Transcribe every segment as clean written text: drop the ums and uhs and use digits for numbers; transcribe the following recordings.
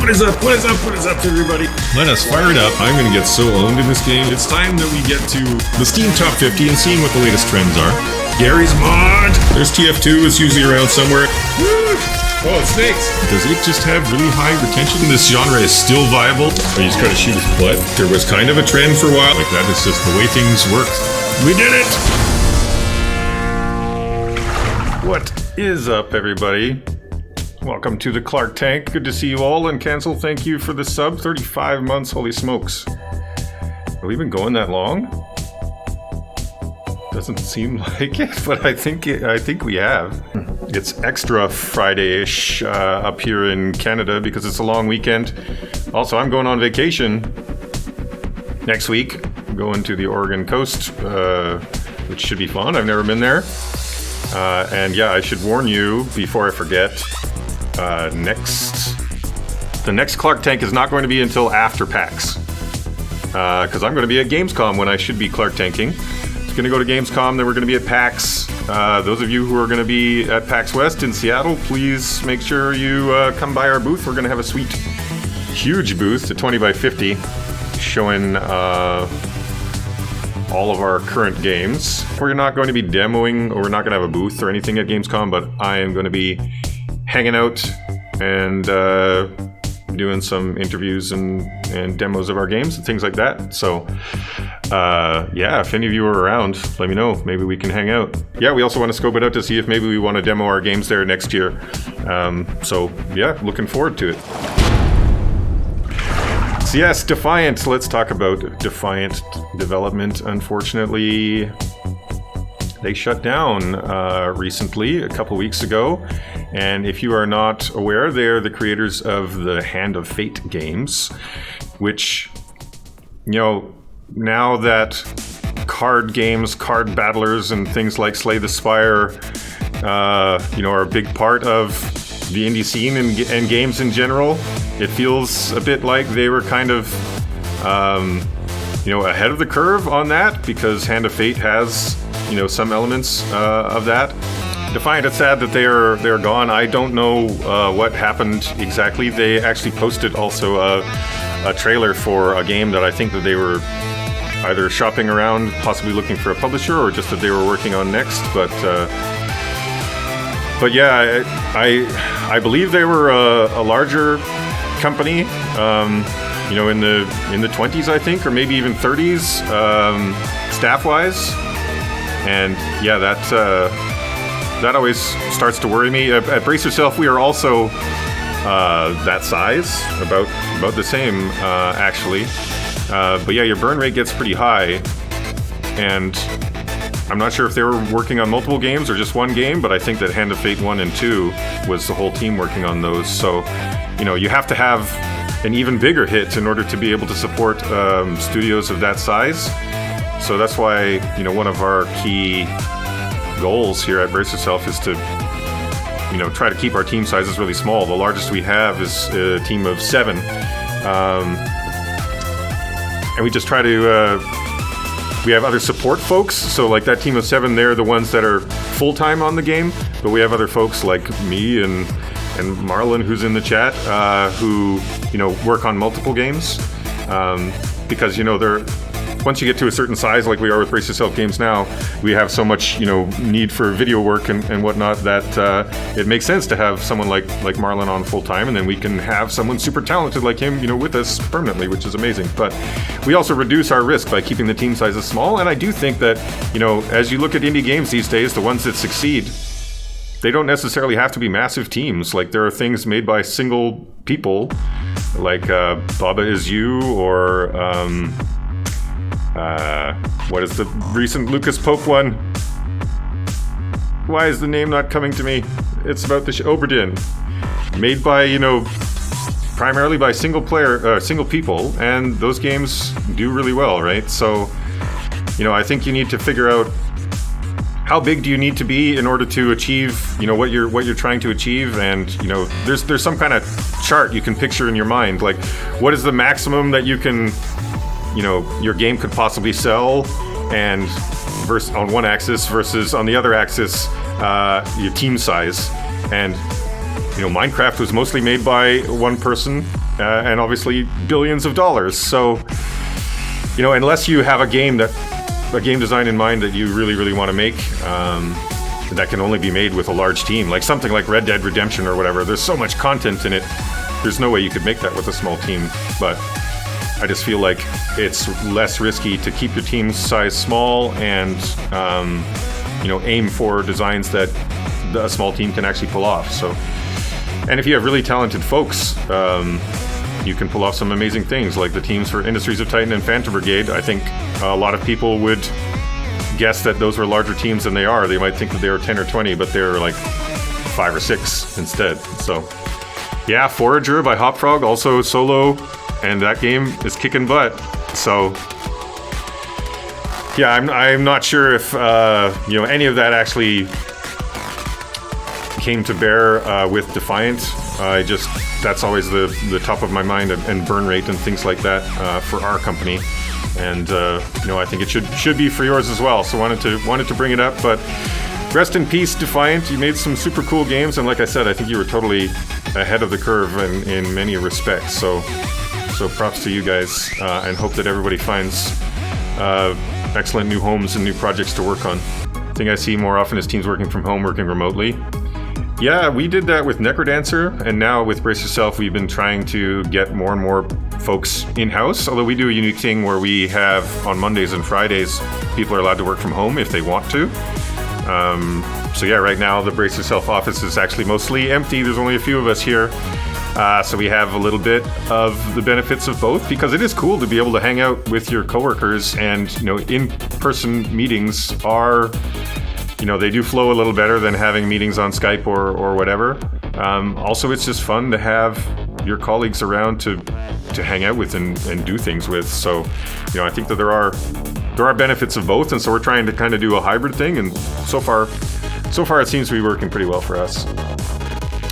What is up? What is up? What is up, everybody? Let us fire it up. I'm going to get so owned in this game. It's time that we get to the Steam Top 50 and seeing what the latest trends are. Gary's Mod. There's TF2. It's usually around somewhere. Woo! Oh, it's snakes. Does it just have really high retention? This genre is still viable. Or you just gotta shoot his butt. There was kind of a trend for a while. Like that is just the way things work. We did it! What is up, everybody? Welcome to the Clark Tank. Good to see you all. And Cancel, thank you for the sub. 35 months, holy smokes. Have we been going that long? Doesn't seem like it, but I think we have. It's extra Friday-ish up here in Canada because it's a long weekend. Also, I'm going on vacation next week. I'm going to the Oregon coast, which should be fun. I've never been there. And yeah, I should warn you before I forget. The next Clark Tank is not going to be until after PAX. Because I'm going to be at Gamescom when I should be Clark Tanking. Going to go to Gamescom, then we're going to be at PAX. Those of you who are going to be at PAX West in Seattle, please make sure you come by our booth. We're going to have a sweet, huge booth, a 20 by 50, showing all of our current games. We're not going to be demoing, or we're not going to have a booth or anything at Gamescom, but I am going to be hanging out and doing some interviews and demos of our games and things like that. So yeah, if any of you are around, let me know. Maybe we can hang out. Yeah, we also want to scope it out to see if maybe we want to demo our games there next year. So yeah, looking forward to it. So yes, Defiant. Let's talk about Defiant development. Unfortunately, they shut down recently, a couple weeks ago. And if you are not aware, they're the creators of the Hand of Fate games, which, you know, now that card games, card battlers, and things like Slay the Spire, you know, are a big part of the indie scene and games in general, it feels a bit like they were kind of, you know, ahead of the curve on that, because Hand of Fate has, you know, some elements of that. Defiant, it's sad that they're gone. I don't know what happened exactly. They actually posted also a trailer for a game that I think that they were either shopping around, possibly looking for a publisher, or just that they were working on next. But yeah, I believe they were a larger company, you know, in the 20s, I think, or maybe even 30s, staff-wise. And yeah, that always starts to worry me. At Brace Yourself, we are also that size, about the same, actually. But yeah, your burn rate gets pretty high, and I'm not sure if they were working on multiple games or just one game, but I think that Hand of Fate 1 and 2 was the whole team working on those. So, you know, you have to have an even bigger hit in order to be able to support studios of that size. So that's why, you know, one of our key goals here at Brace Yourself is to, you know, try to keep our team sizes really small. The largest we have is a team of 7. And we just try to, we have other support folks. So like that team of 7, they're the ones that are full-time on the game. But we have other folks like me and Marlon, who's in the chat, who, you know, work on multiple games. Because, you know, once you get to a certain size, like we are with Brace Yourself Games now, we have so much, you know, need for video work and whatnot that it makes sense to have someone like Marlon on full time, and then we can have someone super talented like him, you know, with us permanently, which is amazing. But we also reduce our risk by keeping the team sizes small, and I do think that, you know, as you look at indie games these days, the ones that succeed, they don't necessarily have to be massive teams. Like, there are things made by single people, like Baba Is You, or what is the recent Lucas Pope one? Why is the name not coming to me? It's about the Oberdin, made by, you know, primarily by single people, and those games do really well, right? So, you know, I think you need to figure out how big do you need to be in order to achieve, you know, what you're trying to achieve. And, you know, there's some kind of chart you can picture in your mind, like what is the maximum that you can, you know, your game could possibly sell, and versus on one axis versus on the other axis, your team size. And, you know, Minecraft was mostly made by one person, and obviously billions of dollars. So, unless you have a game design in mind that you really, really want to make, that can only be made with a large team, like something like Red Dead Redemption or whatever. There's so much content in it. There's no way you could make that with a small team. But I just feel like it's less risky to keep your team size small and, aim for designs that a small team can actually pull off. So, and if you have really talented folks, you can pull off some amazing things, like the teams for Industries of Titan and Phantom Brigade. I think a lot of people would guess that those were larger teams than they are. They might think that they were 10 or 20, but they're like 5 or 6 instead. So, yeah, Forager by Hopfrog, also solo, and that game is kicking butt. So, yeah, I'm not sure if any of that actually came to bear with Defiant. That's always the top of my mind, and burn rate and things like that for our company. And I think it should be for yours as well. So wanted to bring it up. But rest in peace, Defiant. You made some super cool games, and like I said, I think you were totally ahead of the curve in many respects. So props to you guys, and hope that everybody finds excellent new homes and new projects to work on. The thing I see more often is teams working from home, working remotely. Yeah, we did that with Necrodancer, and now with Brace Yourself, we've been trying to get more and more folks in-house, although we do a unique thing where we have, on Mondays and Fridays, people are allowed to work from home if they want to. So yeah, right now the Brace Yourself office is actually mostly empty. There's only a few of us here. So we have a little bit of the benefits of both, because it is cool to be able to hang out with your coworkers, and in-person meetings are, they do flow a little better than having meetings on Skype or whatever. Also, it's just fun to have your colleagues around to hang out with and do things with. So, I think that there are benefits of both, and so we're trying to kind of do a hybrid thing, and so far it seems to be working pretty well for us.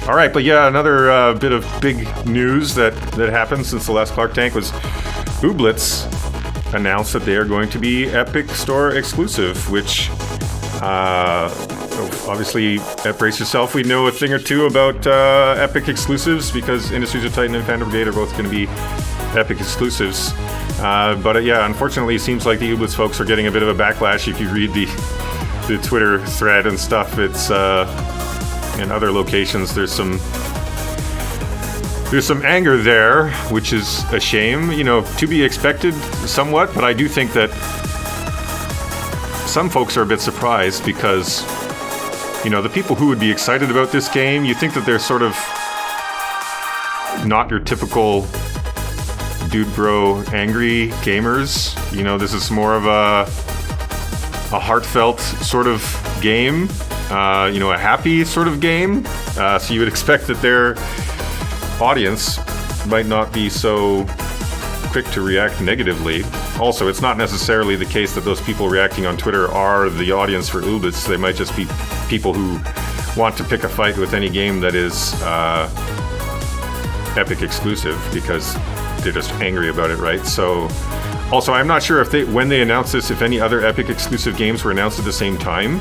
All right, but yeah, another bit of big news that happened since the last Clark Tank was Ooblets announced that they are going to be Epic Store exclusive, which obviously at Brace Yourself we know a thing or two about Epic exclusives, because Industries of Titan and Phantom Brigade are both going to be Epic exclusives. But yeah, unfortunately it seems like the Ooblets folks are getting a bit of a backlash. If you read the Twitter thread and stuff, it's in other locations there's some anger there, which is a shame, to be expected somewhat, but I do think that some folks are a bit surprised, because the people who would be excited about this game, you think that they're sort of not your typical dude bro angry gamers. This is more of a heartfelt sort of game, a happy sort of game. So you would expect that their audience might not be so quick to react negatively. Also, it's not necessarily the case that those people reacting on Twitter are the audience for Ooblets. They might just be people who want to pick a fight with any game that is Epic exclusive, because they're just angry about it, right? So, also, I'm not sure when they announced this, if any other Epic exclusive games were announced at the same time.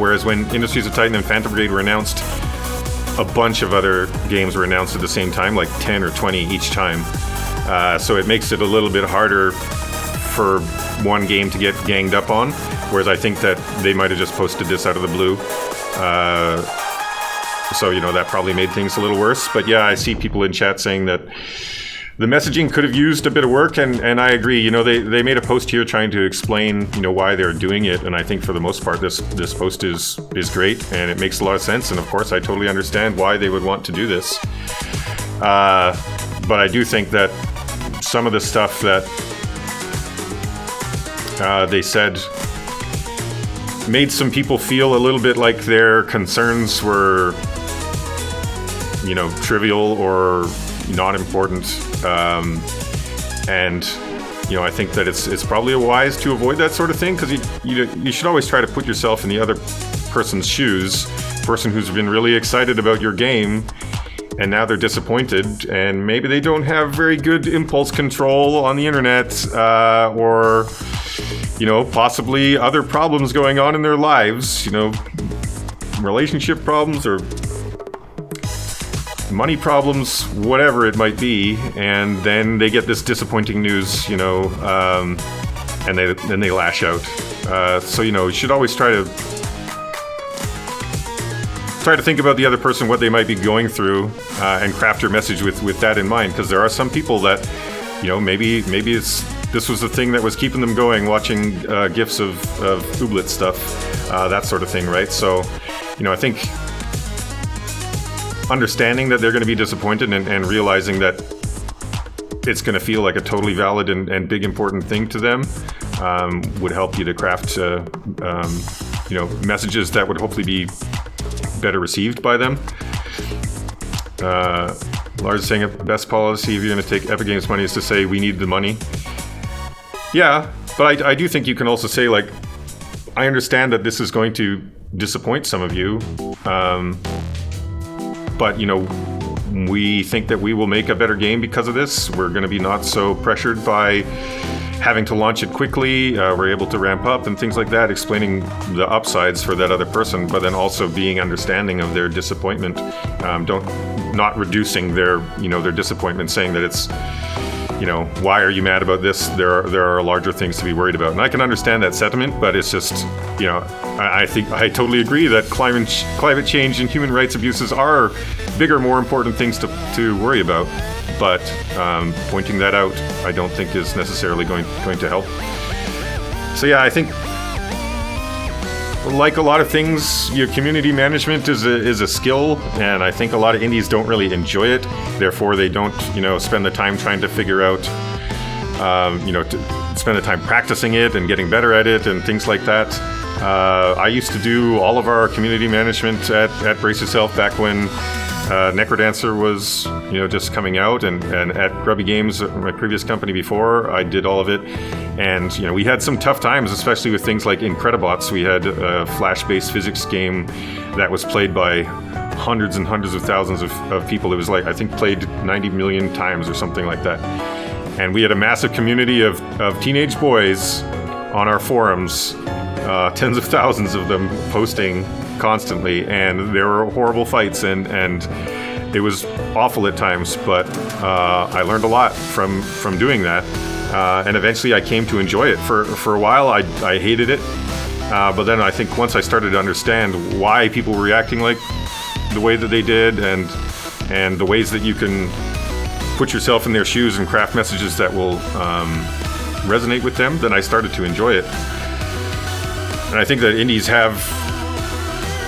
Whereas when Industries of Titan and Phantom Brigade were announced, a bunch of other games were announced at the same time, like 10 or 20 each time. So it makes it a little bit harder for one game to get ganged up on, whereas I think that they might have just posted this out of the blue. So, that probably made things a little worse. But yeah, I see people in chat saying that the messaging could have used a bit of work, and I agree. They made a post here trying to explain, why they're doing it, and I think for the most part this post is great, and it makes a lot of sense, and of course I totally understand why they would want to do this. But I do think that some of the stuff that they said made some people feel a little bit like their concerns were, trivial or not important. And I think that it's probably wise to avoid that sort of thing, because you should always try to put yourself in the other person's shoes, person who's been really excited about your game, and now they're disappointed, and maybe they don't have very good impulse control on the internet, or possibly other problems going on in their lives, relationship problems or money problems, whatever it might be, and then they get this disappointing news, and then they lash out. So you should always try to think about the other person, what they might be going through, and craft your message with that in mind. Because there are some people that, maybe this was the thing that was keeping them going, watching GIFs of Ooblets stuff, that sort of thing, right? So, I think understanding that they're going to be disappointed and realizing that it's going to feel like a totally valid and big important thing to them would help you to craft, messages that would hopefully be better received by them. Lars is saying best policy if you're going to take Epic Games money is to say we need the money. Yeah, but I do think you can also say, like, I understand that this is going to disappoint some of you, but we think that we will make a better game because of this. We're going to be not so pressured by having to launch it quickly. We're able to ramp up and things like that, explaining the upsides for that other person, but then also being understanding of their disappointment. Not reducing their disappointment, saying that it's, why are you mad about this? There are larger things to be worried about. And I can understand that sentiment, but it's just, I think I totally agree that climate change and human rights abuses are bigger, more important things to worry about. But pointing that out, I don't think is necessarily going to help. So yeah, I think, like a lot of things, your community management is a skill, and I think a lot of indies don't really enjoy it. Therefore, they don't, spend the time trying to figure out, to spend the time practicing it and getting better at it and things like that. I used to do all of our community management at Brace Yourself back when Necrodancer was, just coming out, and at Grubby Games, my previous company before, I did all of it. And, we had some tough times, especially with things like Incredibots. We had a Flash-based physics game that was played by hundreds and hundreds of thousands of people. It was like, I think, played 90 million times or something like that. And we had a massive community of teenage boys on our forums, tens of thousands of them posting constantly, and there were horrible fights, and it was awful at times, but I learned a lot from doing that, and eventually I came to enjoy it. For a while I hated it, but then I think once I started to understand why people were reacting like the way that they did, and the ways that you can put yourself in their shoes and craft messages that will resonate with them, then I started to enjoy it. And I think that indies have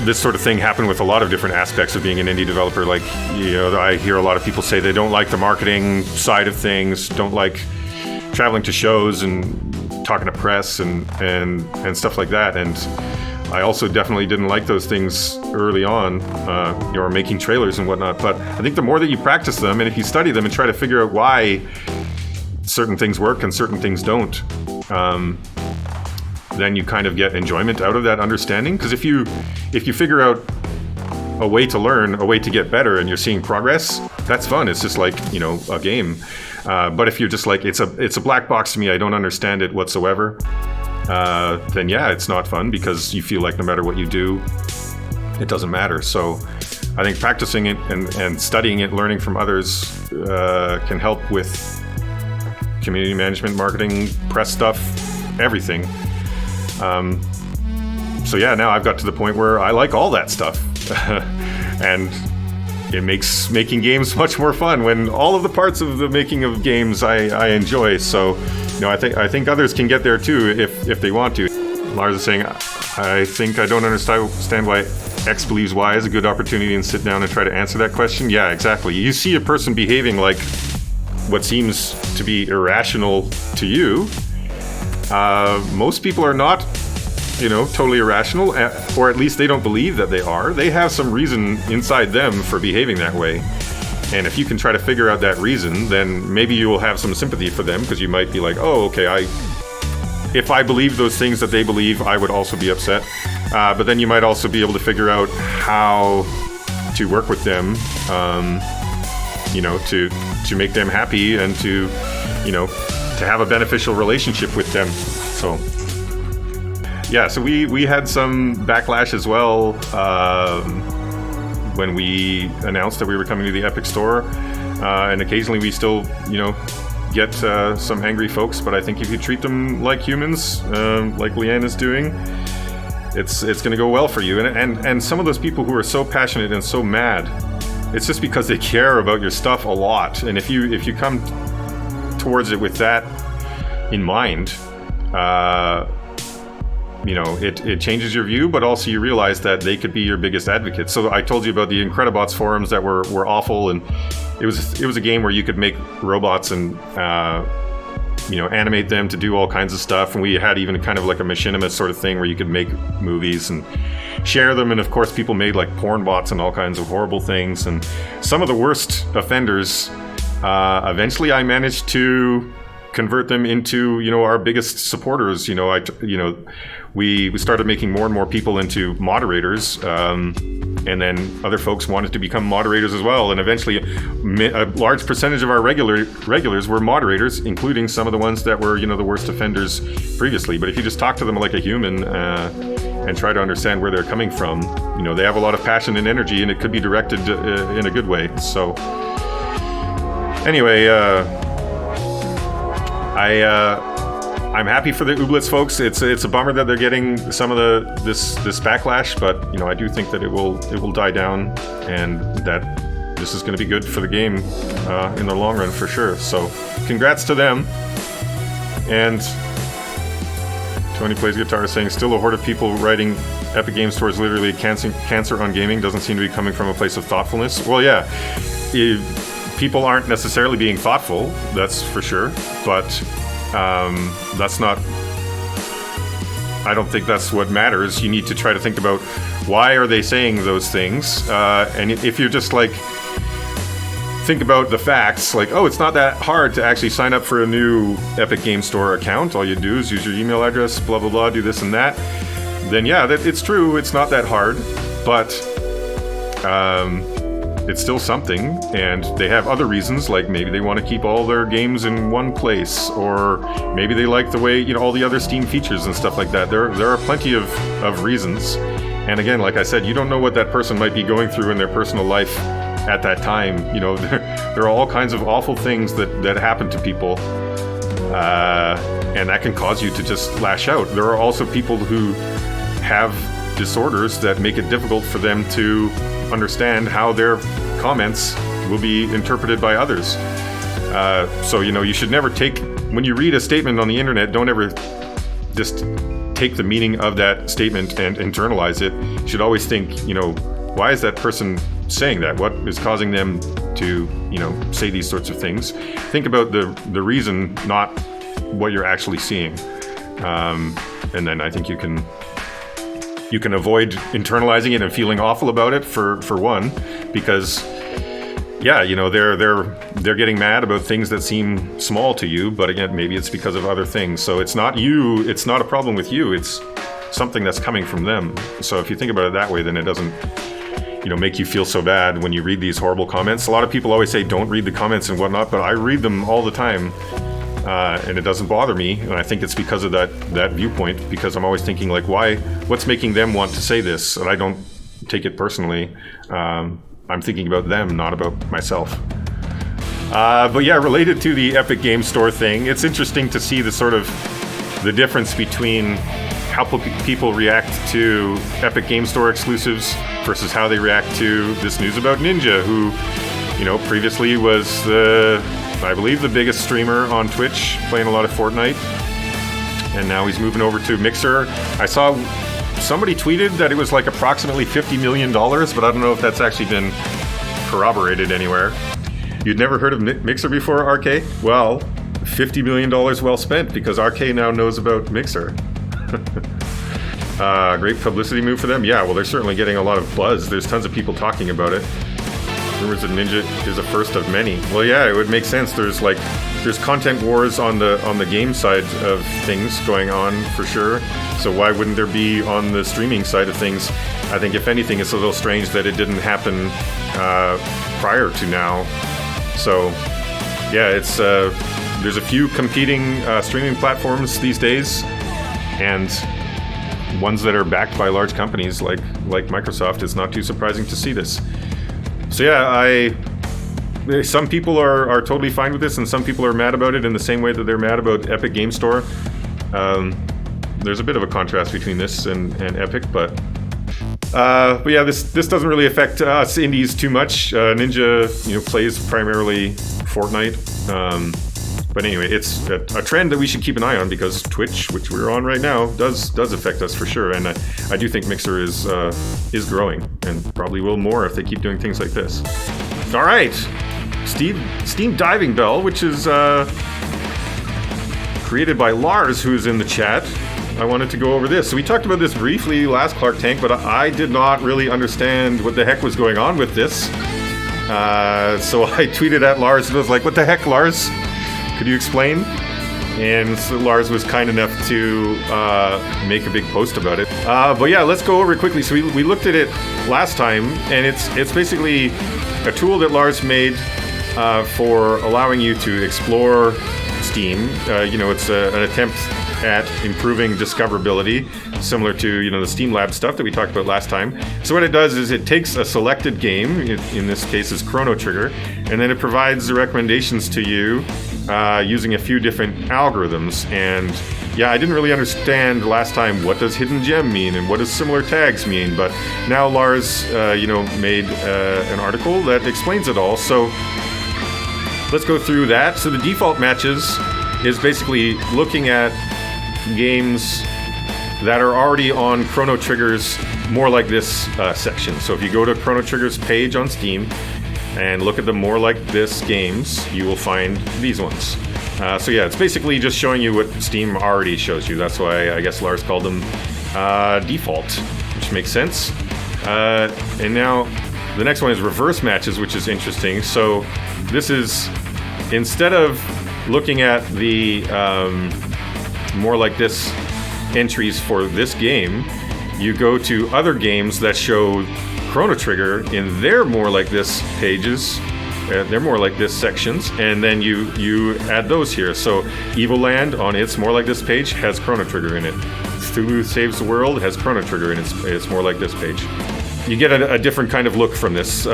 this sort of thing happen with a lot of different aspects of being an indie developer. Like, I hear a lot of people say they don't like the marketing side of things, don't like traveling to shows and talking to press and stuff like that. And I also definitely didn't like those things early on, or making trailers and whatnot. But I think the more that you practice them, and if you study them and try to figure out why certain things work and certain things don't, then you kind of get enjoyment out of that understanding. Because if you figure out a way to learn, a way to get better, and you're seeing progress, that's fun. It's just like, a game. But if you're just like, it's a black box to me, I don't understand it whatsoever, then yeah, it's not fun, because you feel like no matter what you do, it doesn't matter. So I think practicing it and studying it, learning from others, can help with community management, marketing, press stuff, everything. So yeah, now I've got to the point where I like all that stuff. And it makes making games much more fun when all of the parts of the making of games I enjoy. So, I think others can get there too if they want to. Lars is saying, I think I don't understand why X believes Y is a good opportunity, and sit down and try to answer that question. Yeah, exactly. You see a person behaving like what seems to be irrational to you. Most people are not, totally irrational, or at least they don't believe that they are. They have some reason inside them for behaving that way. And if you can try to figure out that reason, then maybe you will have some sympathy for them, because you might be like, oh, okay, if I believe those things that they believe, I would also be upset. But then you might also be able to figure out how to work with them, to make them happy, and to have a beneficial relationship with them. So yeah, so we had some backlash as well. when we announced that we were coming to the Epic Store. And occasionally we still, get some angry folks, but I think if you treat them like humans, like Leanne is doing, it's going to go well for you. And some of those people who are so passionate and so mad, it's just because they care about your stuff a lot. And if you come towards it with that in mind, it changes your view, but also you realize that they could be your biggest advocate. So I told you about the Incredibots forums that were awful, and it was a game where you could make robots and animate them to do all kinds of stuff. And we had even kind of like a machinima sort of thing where you could make movies and share them. And of course, people made like porn bots and all kinds of horrible things. And some of the worst offenders, eventually I managed to convert them into, our biggest supporters. We started making more and more people into moderators, and then other folks wanted to become moderators as well. And eventually, a large percentage of our regulars were moderators, including some of the ones that were, the worst offenders previously. But if you just talk to them like a human and try to understand where they're coming from, they have a lot of passion and energy, and it could be directed in a good way. So, anyway. I'm happy for the Ooblets folks. It's a bummer that they're getting some of this backlash, but I do think that it will die down, and that this is going to be good for the game in the long run for sure. So congrats to them. And Tony Plays Guitar saying, still a horde of people writing Epic Game Store is literally cancer on gaming. Doesn't seem to be coming from a place of thoughtfulness. Well, yeah. People aren't necessarily being thoughtful, that's for sure, but that's not, I don't think that's what matters. You need to try to think about why are they saying those things, and if you're just like, think about the facts, like, it's not that hard to actually sign up for a new Epic Game Store account. All you do is use your email address, blah, blah, blah, do this and that. Then yeah, it's true, it's not that hard, but it's still something, and they have other reasons, like maybe they want to keep all their games in one place, or maybe they like the way, all the other Steam features and stuff like that. There are plenty of reasons. And again, like I said, you don't know what that person might be going through in their personal life at that time. There are all kinds of awful things that happen to people, and that can cause you to just lash out. There are also people who have disorders that make it difficult for them to understand how their comments will be interpreted by others. So you should never when you read a statement on the internet, don't ever just take the meaning of that statement and internalize it. You should always think, why is that person saying that? What is causing them to, say these sorts of things? Think about the reason, not what you're actually seeing. And then I think you can avoid internalizing it and feeling awful about it for one, because they're getting mad about things that seem small to you, but again, maybe it's because of other things. So it's not you, it's not a problem with you, it's something that's coming from them. So if you think about it that way, then it doesn't make you feel so bad when you read these horrible comments. A lot of people always say don't read the comments and whatnot, but I read them all the time. And it doesn't bother me, and I think it's because of that viewpoint, because I'm always thinking like, what's making them want to say this? And I don't take it personally. I'm thinking about them, not about myself. But yeah, related to the Epic Game Store thing, it's interesting to see the difference between how people react to Epic Game Store exclusives versus how they react to this news about Ninja, who, previously was I believe the biggest streamer on Twitch, playing a lot of Fortnite, and now he's moving over to Mixer. I saw somebody tweeted that it was like approximately $50 million, but I don't know if that's actually been corroborated anywhere. You'd never heard of Mixer before, RK? Well, $50 million well spent, because RK now knows about Mixer. Great publicity move for them. Yeah, well, they're certainly getting a lot of buzz. There's tons of people talking about it. Rumors that Ninja is a first of many. Well, yeah, it would make sense. There's content wars on the game side of things going on for sure. So why wouldn't there be on the streaming side of things? I think if anything, it's a little strange that it didn't happen prior to now. So yeah, it's there's a few competing streaming platforms these days, and ones that are backed by large companies like Microsoft, it's not too surprising to see this. So yeah, some people are totally fine with this, and some people are mad about it in the same way that they're mad about Epic Game Store. There's a bit of a contrast between this and Epic, but yeah, this doesn't really affect us indies too much. Ninja, plays primarily Fortnite. But anyway, it's a trend that we should keep an eye on, because Twitch, which we're on right now, does affect us for sure. And I do think Mixer is growing, and probably will more if they keep doing things like this. All right, Steam Diving Bell, which is created by Lars, who's in the chat. I wanted to go over this. So we talked about this briefly last Clark Tank, but I did not really understand what the heck was going on with this. So I tweeted at Lars and was like, "What the heck, Lars? Could you explain?" And so Lars was kind enough to make a big post about it. But yeah, let's go over it quickly. So we looked at it last time, and it's basically a tool that Lars made for allowing you to explore Steam. It's an attempt at improving discoverability, similar to the Steam Lab stuff that we talked about last time. So what it does is it takes a selected game, in this case is Chrono Trigger, and then it provides the recommendations to you using a few different algorithms. And yeah, I didn't really understand last time what does hidden gem mean and what does similar tags mean, but now Lars made an article that explains it all. So let's go through that. So the default matches is basically looking at games that are already on Chrono Trigger's More Like This section. So if you go to Chrono Trigger's page on Steam and look at the More Like This games, you will find these ones. So yeah, it's basically just showing you what Steam already shows you. That's why I guess Lars called them default, which makes sense. And now the next one is reverse matches, which is interesting. So this is, instead of looking at the More Like This entries for this game, you go to other games that show Chrono Trigger in their More Like This pages, their More Like This sections, and then you add those here. So Evil Land on its More Like This page has Chrono Trigger in it. Cthulhu Saves the World has Chrono Trigger in its More Like This page. You get a different kind of look from this,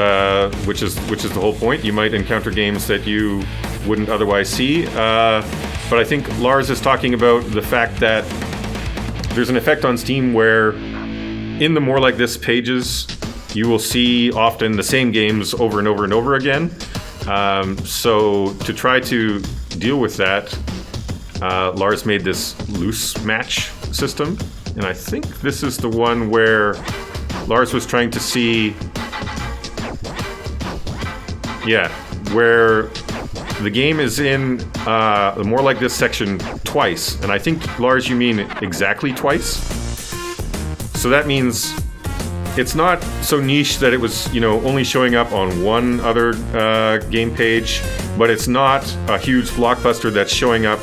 which is the whole point. You might encounter games that you wouldn't otherwise see, but I think Lars is talking about the fact that there's an effect on Steam where in the More Like This pages you will see often the same games over and over and over again. So to try to deal with that, Lars made this loose match system, and I think this is the one where Lars was trying to see, where the game is in the More Like This section twice. And I think, Lars, you mean exactly twice? So that means it's not so niche that it was, only showing up on one other game page, but it's not a huge blockbuster that's showing up,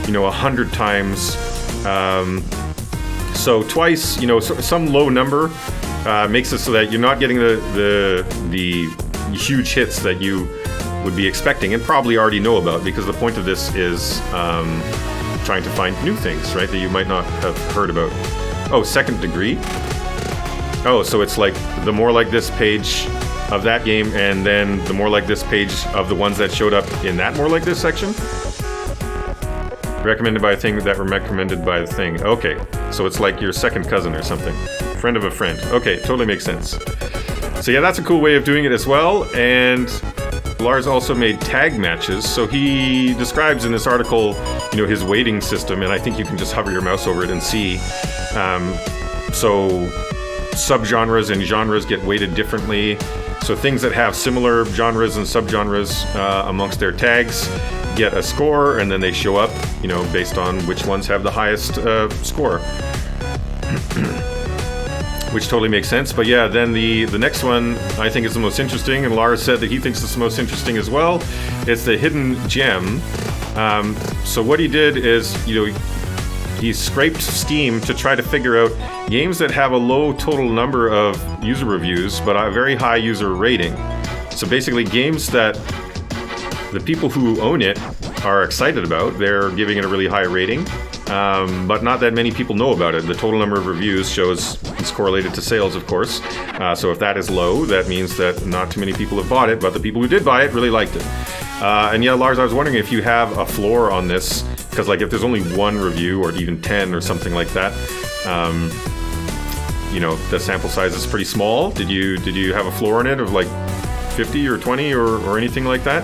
100 times. So twice, some low number makes it so that you're not getting the huge hits that you would be expecting and probably already know about, because the point of this is trying to find new things, right, that you might not have heard about. Oh, Second Degree. Oh, so it's like the More Like This page of that game, and then the More Like This page of the ones that showed up in that More Like This section. Recommended by a thing that were recommended by the thing. Okay, so it's like your second cousin or something. Friend of a friend. Okay, totally makes sense. So yeah, that's a cool way of doing it as well. And Lars also made tag matches. So he describes in this article, his weighting system, and I think you can just hover your mouse over it and see. So subgenres and genres get weighted differently. So things that have similar genres and subgenres amongst their tags get a score, and then they show up, based on which ones have the highest score. Which totally makes sense. But yeah, then the next one I think is the most interesting, and Lars said that he thinks it's the most interesting as well. It's the hidden gem. So what he did is, he scraped Steam to try to figure out games that have a low total number of user reviews, but a very high user rating. So basically games that the people who own it are excited about, they're giving it a really high rating. but not that many people know about it. The total number of reviews shows it's correlated to sales, of course. So if that is low, that means that not too many people have bought it, but the people who did buy it really liked it. And yeah, Lars, I was wondering if you have a floor on this, because like if there's only one review or even 10 or something like that, the sample size is pretty small. Did you have a floor on it of like 50 or 20 or anything like that?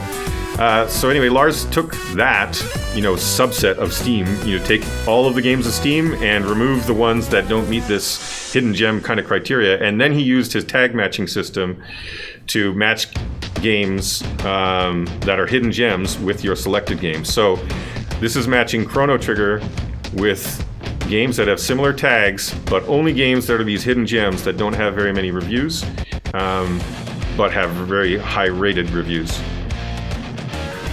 So anyway, Lars took that, subset of Steam, take all of the games of Steam and remove the ones that don't meet this hidden gem kind of criteria. And then he used his tag matching system to match games that are hidden gems with your selected games. So this is matching Chrono Trigger with games that have similar tags, but only games that are these hidden gems that don't have very many reviews, but have very high rated reviews.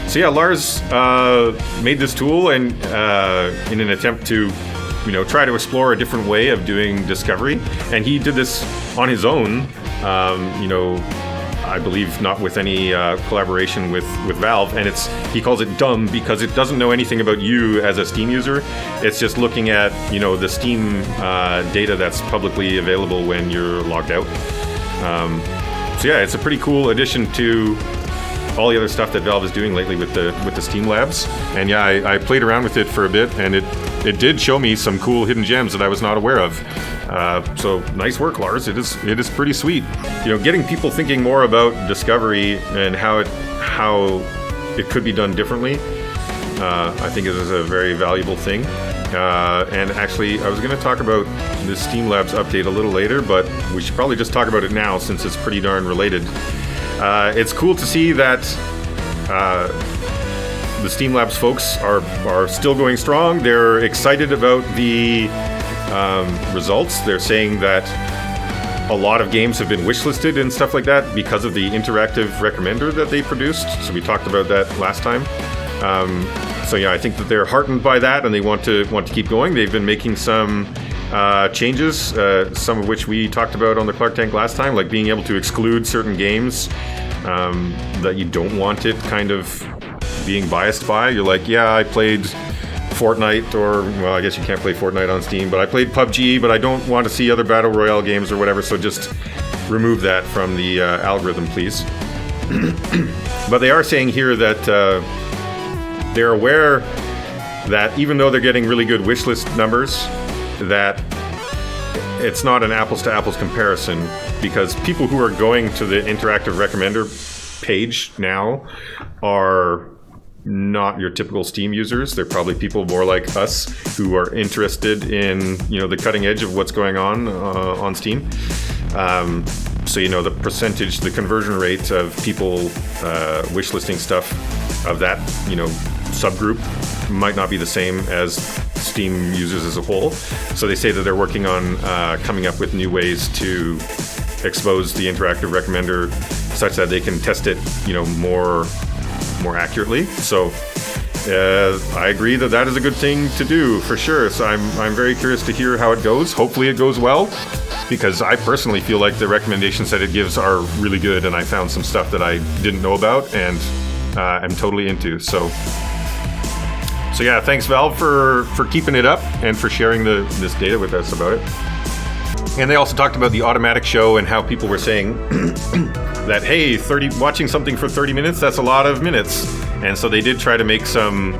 So yeah, Lars made this tool and in an attempt to, try to explore a different way of doing discovery. And he did this on his own, I believe not with any collaboration with Valve. And he calls it dumb because it doesn't know anything about you as a Steam user. It's just looking at, the Steam data that's publicly available when you're logged out. So yeah, it's a pretty cool addition to all the other stuff that Valve is doing lately with the Steam Labs. And yeah, I played around with it for a bit, and it did show me some cool hidden gems that I was not aware of. So nice work, Lars. It is pretty sweet. Getting people thinking more about discovery and how it could be done differently, I think is a very valuable thing. And actually, I was going to talk about the Steam Labs update a little later, but we should probably just talk about it now since it's pretty darn related. It's cool to see that the Steam Labs folks are still going strong. They're excited about the results. They're saying that a lot of games have been wishlisted and stuff like that because of the interactive recommender that they produced. So we talked about that last time. So yeah, I think that they're heartened by that and they want to keep going. They've been making some changes, some of which we talked about on the Clark Tank last time, like being able to exclude certain games that you don't want it kind of being biased by. You're like, yeah, I played Fortnite, or, well, I guess you can't play Fortnite on Steam, but I played PUBG, but I don't want to see other Battle Royale games or whatever, so just remove that from the algorithm, please. But they are saying here that they're aware that even though they're getting really good wishlist numbers, that it's not an apples to apples comparison, because people who are going to the interactive recommender page now are not your typical Steam users. They're probably people more like us who are interested in, the cutting edge of what's going on Steam. So, the percentage, the conversion rate of people wishlisting stuff of that, subgroup might not be the same as Steam users as a whole. So they say that they're working on coming up with new ways to expose the interactive recommender such that they can test it, more accurately. So I agree that is a good thing to do for sure. So I'm very curious to hear how it goes. Hopefully it goes well, because I personally feel like the recommendations that it gives are really good, and I found some stuff that I didn't know about and I'm totally into. So yeah, thanks Valve for keeping it up and for sharing this data with us about it. And they also talked about the automatic show and how people were saying that, hey, watching something for 30 minutes, that's a lot of minutes. And so they did try to make some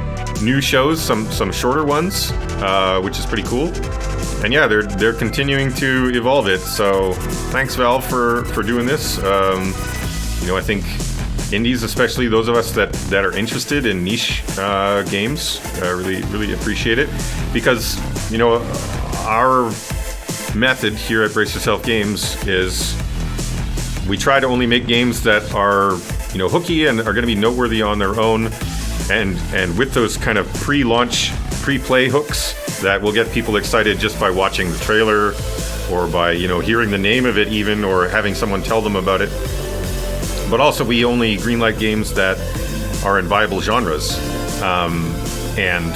new shows, some shorter ones, which is pretty cool. And yeah, they're continuing to evolve it. So thanks Valve for doing this. I think indies, especially those of us that are interested in niche games, really appreciate it, because our method here at Brace Yourself Games is we try to only make games that are hooky and are going to be noteworthy on their own, and with those kind of pre-launch, pre-play hooks that will get people excited just by watching the trailer or by hearing the name of it even, or having someone tell them about it. But also we only greenlight games that are in viable genres, and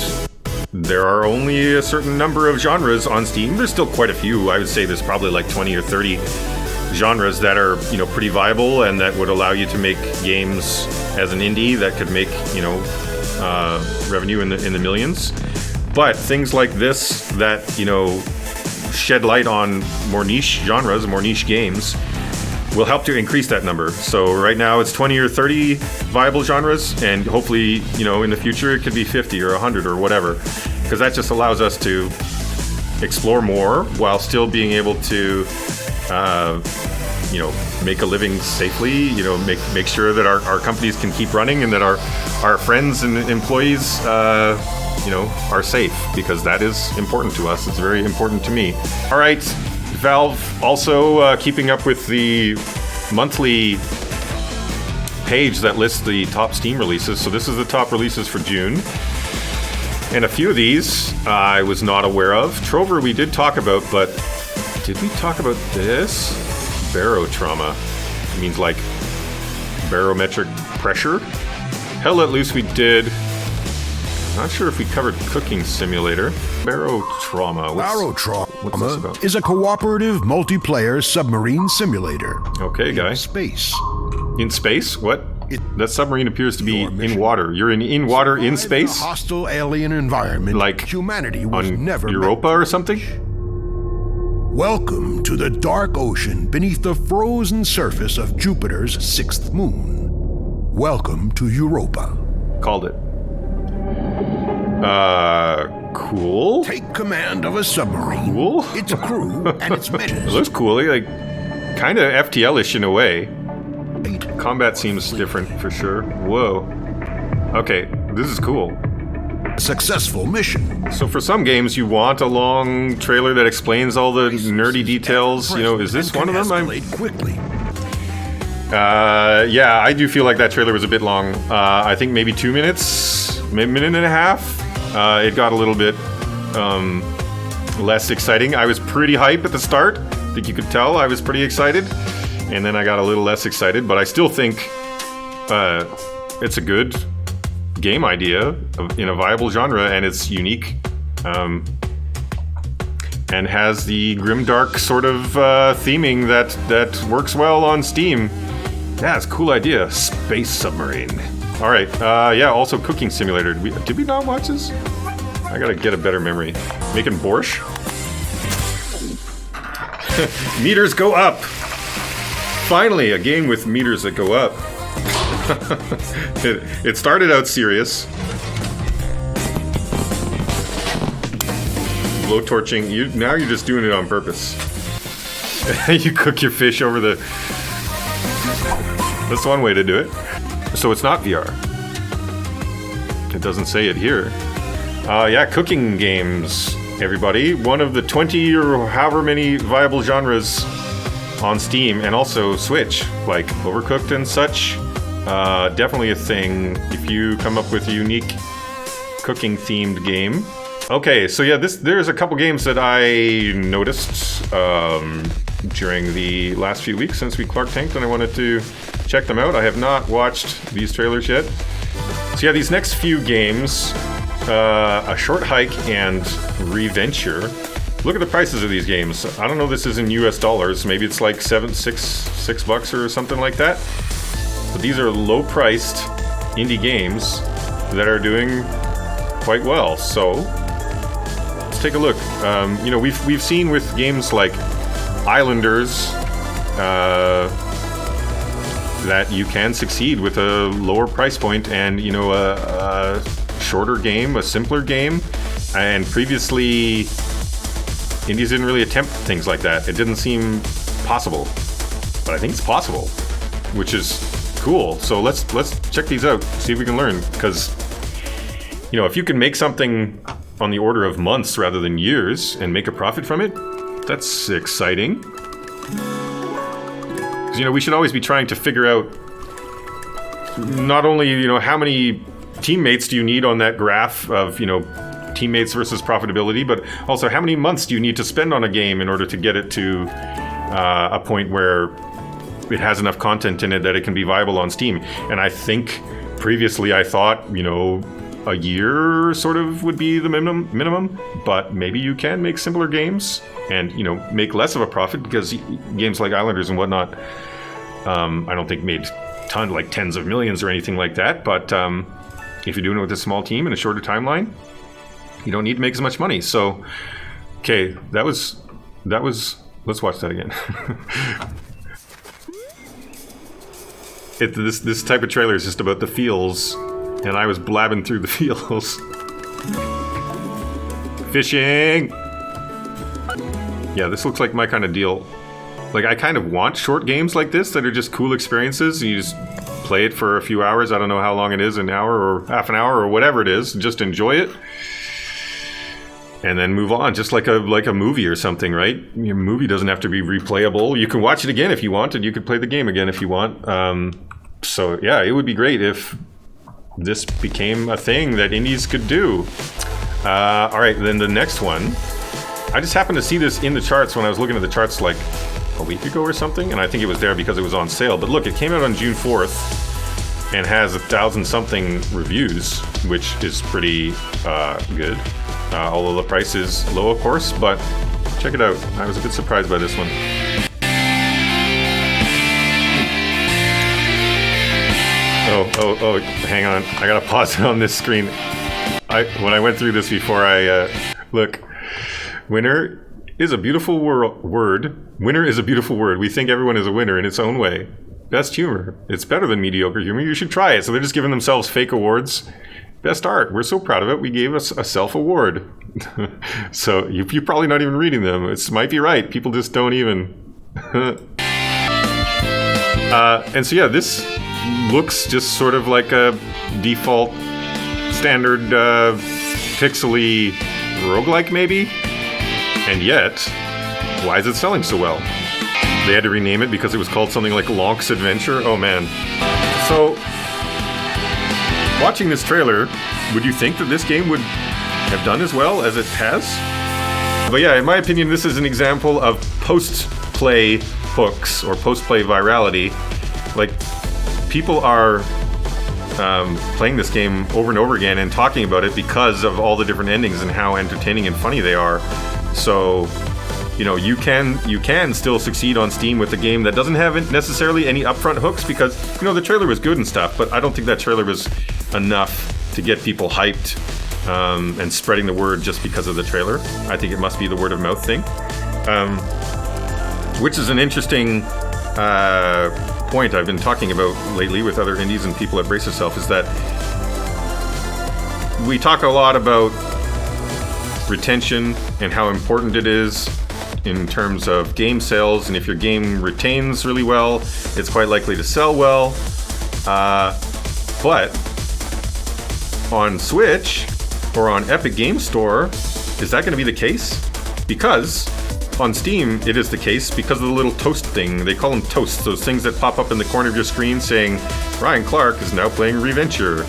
there are only a certain number of genres on Steam. There's still quite a few. I would say there's probably like 20 or 30 genres that are, pretty viable and that would allow you to make games as an indie that could make, revenue in the millions. But things like this that, shed light on more niche genres, more niche games, will help to increase that number. So right now it's 20 or 30 viable genres, and hopefully, in the future it could be 50 or 100 or whatever, because that just allows us to explore more while still being able to, make a living safely, make sure that our companies can keep running and that our friends and employees, are safe, because that is important to us. It's very important to me. All right. Valve also keeping up with the monthly page that lists the top Steam releases. So this is the top releases for June. And a few of these I was not aware of. Trover we did talk about, but did we talk about this? Barotrauma. It means like barometric pressure. Hell Let Loose we did. Not sure if we covered Cooking Simulator. Barotrauma. What's this about? Is a cooperative multiplayer submarine simulator. Okay, guy. In space. In space? What? That submarine appears to be in water. You're in water in space? A hostile alien environment. Like humanity was on never Europa or something? Welcome to the dark ocean beneath the frozen surface of Jupiter's sixth moon. Welcome to Europa. Called it. Cool. Take command of a submarine. Cool. Its crew and its measures. It looks cool. Like, kind of FTL-ish in a way. Combat seems different for sure. Whoa. Okay, this is cool. A successful mission. So for some games, you want a long trailer that explains all the nerdy details. Is this one of them? Quickly. Yeah, I do feel like that trailer was a bit long. I think maybe 2 minutes, maybe a minute and a half. It got a little bit less exciting. I was pretty hype at the start. I think you could tell I was pretty excited. And then I got a little less excited, but I still think it's a good game idea in a viable genre, and it's unique. And has the grimdark sort of theming that works well on Steam. Yeah, it's a cool idea. Space submarine. All right. Yeah, also Cooking Simulator. Did we not watch this? I gotta get a better memory. Making borscht? Meters go up! Finally, a game with meters that go up. It started out serious. Blowtorching. Now you're just doing it on purpose. You cook your fish over the... That's one way to do it. So it's not VR. It doesn't say it here. Yeah, cooking games, everybody. One of the 20 or however many viable genres on Steam, and also Switch, like Overcooked and such. Definitely a thing if you come up with a unique cooking-themed game. Okay, so yeah, there's a couple games that I noticed during the last few weeks since we Clark Tanked, and I wanted to check them out. I have not watched these trailers yet. So yeah, these next few games, A Short Hike and Reventure. Look at the prices of these games. I don't know if this is in US dollars. Maybe it's like $6 or something like that. But these are low-priced indie games that are doing quite well. So let's take a look. We've seen with games like Islanders that you can succeed with a lower price point and a shorter game, a simpler game. And previously, indies didn't really attempt things like that. It didn't seem possible, but I think it's possible, which is cool. So let's check these out, see if we can learn. Because if you can make something on the order of months rather than years and make a profit from it, that's exciting. Because we should always be trying to figure out not only how many teammates do you need on that graph of teammates versus profitability, but also how many months do you need to spend on a game in order to get it to a point where it has enough content in it that it can be viable on Steam. And I think previously I thought, a year sort of would be the minimum, but maybe you can make simpler games and, make less of a profit, because games like Islanders and whatnot, I don't think made tens of millions or anything like that, but if you're doing it with a small team and a shorter timeline, you don't need to make as much money. So, okay, that was. Let's watch that again. This type of trailer is just about the feels, and I was blabbing through the feels. Fishing. Yeah, this looks like my kind of deal. Like, I kind of want short games like this that are just cool experiences. You just play it for a few hours. I don't know how long it is, an hour or half an hour or whatever it is. Just enjoy it. And then move on, just like a movie or something, right? Your movie doesn't have to be replayable. You can watch it again if you want, and you could play the game again if you want. So, yeah, it would be great if this became a thing that indies could do. All right, then the next one. I just happened to see this in the charts when I was looking at the charts like a week ago or something, and I think it was there because it was on sale. But look, it came out on June 4th and has 1,000-something reviews, which is pretty good. Although the price is low, of course, but check it out. I was a bit surprised by this one. Oh, hang on. I gotta pause it on this screen. When I went through this before, look. Winner is a beautiful word. Winner is a beautiful word. We think everyone is a winner in its own way. Best humor. It's better than mediocre humor. You should try it. So they're just giving themselves fake awards. Best art. We're so proud of it. We gave us a self-award. So you're probably not even reading them. It might be right. People just don't even. And so, yeah, this looks just sort of like a default standard pixely roguelike, maybe? And yet, why is it selling so well? They had to rename it because it was called something like Lonk's Adventure? Oh, man. So, watching this trailer, would you think that this game would have done as well as it has? But yeah, in my opinion, this is an example of post-play hooks or post-play virality. Like, people are playing this game over and over again and talking about it because of all the different endings and how entertaining and funny they are. So, you know, you can still succeed on Steam with a game that doesn't have necessarily any upfront hooks because, you know, the trailer was good and stuff, but I don't think that trailer was enough to get people hyped and spreading the word just because of the trailer. I think it must be the word of mouth thing, which is an interesting point I've been talking about lately with other indies and people at Brace Yourself, is that we talk a lot about retention and how important it is in terms of game sales, and if your game retains really well, it's quite likely to sell well. But on Switch or on Epic Game Store, is that going to be the case? Because on Steam, it is the case because of the little toast thing. They call them toasts, those things that pop up in the corner of your screen saying, Ryan Clark is now playing Reventure.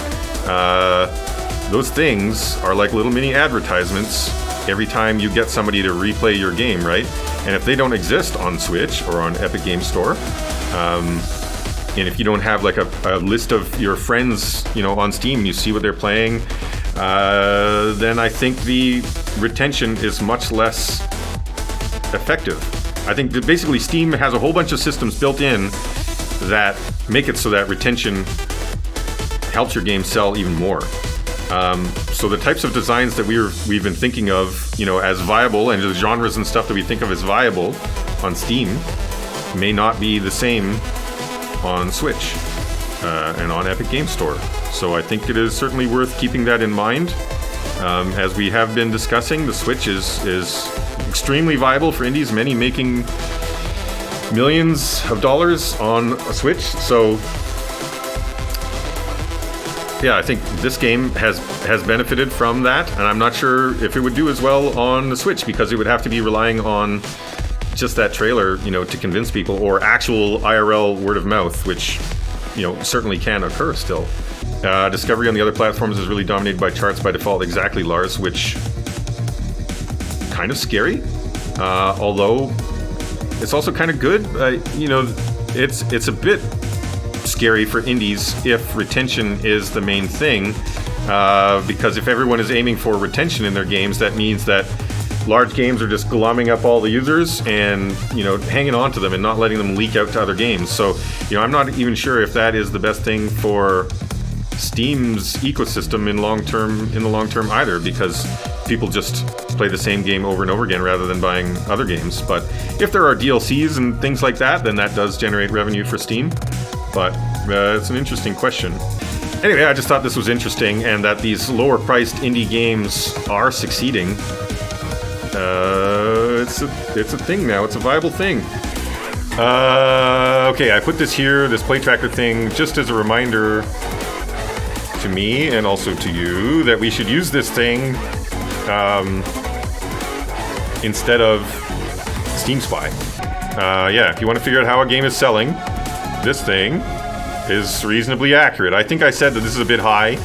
Those things are like little mini advertisements every time you get somebody to replay your game, right? And if they don't exist on Switch or on Epic Game Store, and if you don't have like a list of your friends, you know, on Steam, you see what they're playing, then I think the retention is much less effective. I think that basically Steam has a whole bunch of systems built in that make it so that retention helps your game sell even more. So the types of designs that we've been thinking of, you know, as viable, and the genres and stuff that we think of as viable on Steam may not be the same on Switch and on Epic Game Store. So I think it is certainly worth keeping that in mind. As we have been discussing, the Switch is extremely viable for indies, many making millions of dollars on a Switch. So yeah, I think this game has benefited from that, and I'm not sure if it would do as well on the Switch because it would have to be relying on just that trailer, you know, to convince people, or actual IRL word of mouth, which, you know, certainly can occur still. Discovery on the other platforms is really dominated by charts by default, exactly, Lars, which kind of scary, although it's also kind of good. You know, it's a bit scary for indies if retention is the main thing, because if everyone is aiming for retention in their games, that means that large games are just glomming up all the users and, you know, hanging on to them and not letting them leak out to other games. So, you know, I'm not even sure if that is the best thing for Steam's ecosystem in the long term either, because people just play the same game over and over again rather than buying other games. But if there are DLCs and things like that, then that does generate revenue for Steam. But it's an interesting question. Anyway, I just thought this was interesting, and that these lower-priced indie games are succeeding. It's a thing now. It's a viable thing. Okay, I put this here, this Playtracker thing, just as a reminder to me and also to you that we should use this thing instead of Steam Spy. Yeah, if you want to figure out how a game is selling, this thing is reasonably accurate. I think I said that this is a bit high.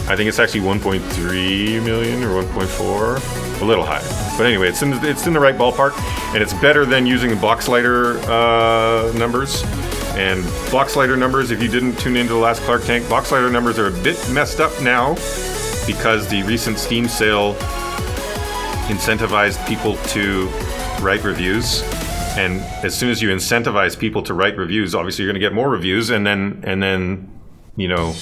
I think it's actually 1.3 million or 1.4, a little high. But anyway, it's in the right ballpark, and it's better than using the Boxlighter numbers. And Boxlighter numbers, if you didn't tune into the last Clark Tank, Boxlighter numbers are a bit messed up now because the recent Steam sale incentivized people to write reviews. And as soon as you incentivize people to write reviews, obviously you're going to get more reviews, and then you know,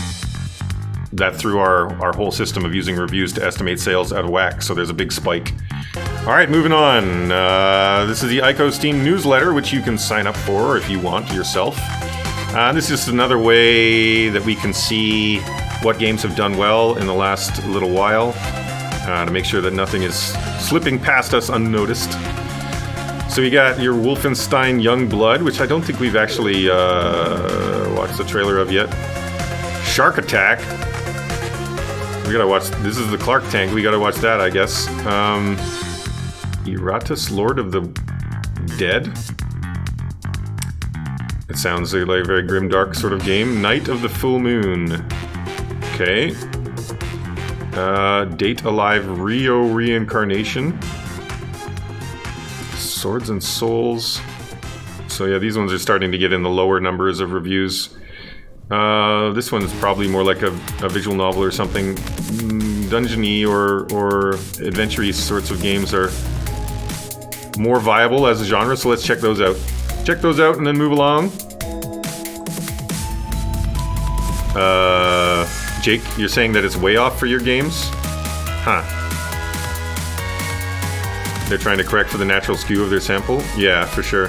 that threw our whole system of using reviews to estimate sales out of whack. So there's a big spike. All right, moving on. This is the ICO Steam newsletter, which you can sign up for if you want yourself. This is another way that we can see what games have done well in the last little while, to make sure that nothing is slipping past us unnoticed. So you got your Wolfenstein Youngblood, which I don't think we've actually watched the trailer of yet. Shark Attack. We gotta watch. This is the Clark Tank. We gotta watch that, I guess. Eratus, Lord of the Dead. It sounds like a very grimdark sort of game. Night of the Full Moon. Okay. Date Alive Rio Reincarnation. Swords and Souls. So yeah, these ones are starting to get in the lower numbers of reviews. This one's probably more like a visual novel or something. Dungeon-y or adventure-y sorts of games are more viable as a genre, so let's check those out. Check those out and then move along. Jake, you're saying that it's way off for your games? Huh. They're trying to correct for the natural skew of their sample? Yeah, for sure.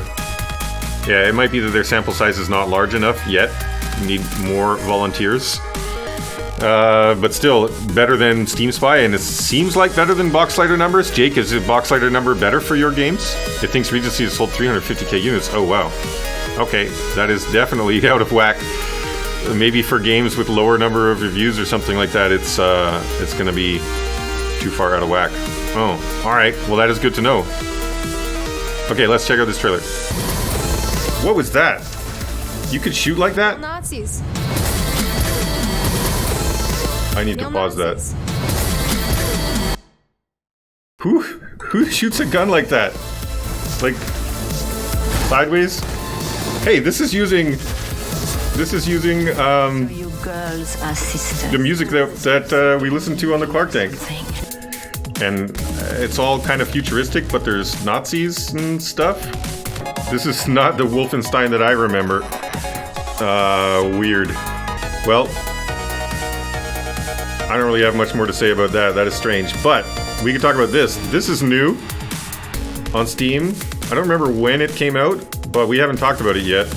Yeah, it might be that their sample size is not large enough yet. Need more volunteers. But still, better than Steam Spy, and it seems like better than Boxlighter numbers. Jake, is the Boxlighter number better for your games? It thinks Regency has sold 350k units. Oh, wow. Okay, that is definitely out of whack. Maybe for games with lower number of reviews or something like that, it's going to be too far out of whack. Oh, alright. Well, that is good to know. Okay, let's check out this trailer. What was that? You could shoot like that? Nazis. I need to pause that. Who shoots a gun like that? Like sideways? Hey, this is using the music that we listened to on the Clark Tank. And it's all kind of futuristic, but there's Nazis and stuff. This is not the Wolfenstein that I remember. Weird. Well, I don't really have much more to say about that. That is strange. But we can talk about this. This is new on Steam. I don't remember when it came out, but we haven't talked about it yet.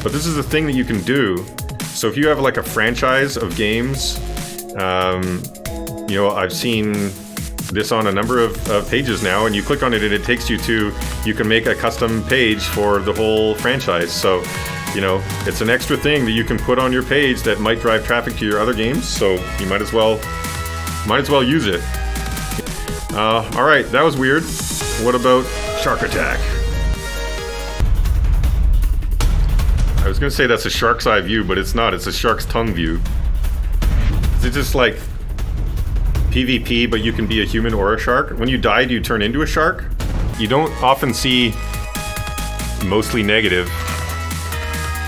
But this is a thing that you can do. So if you have like a franchise of games, you know, I've seen this on a number of pages now, and you click on it and it takes you to, you can make a custom page for the whole franchise. So, you know, it's an extra thing that you can put on your page that might drive traffic to your other games, so you might as well use it. All right, that was weird. What about Shark Attack? I was gonna say that's a shark's eye view, but it's not. It's a shark's tongue view. Is it just like PvP, but you can be a human or a shark? When you die, do you turn into a shark? You don't often see mostly negative,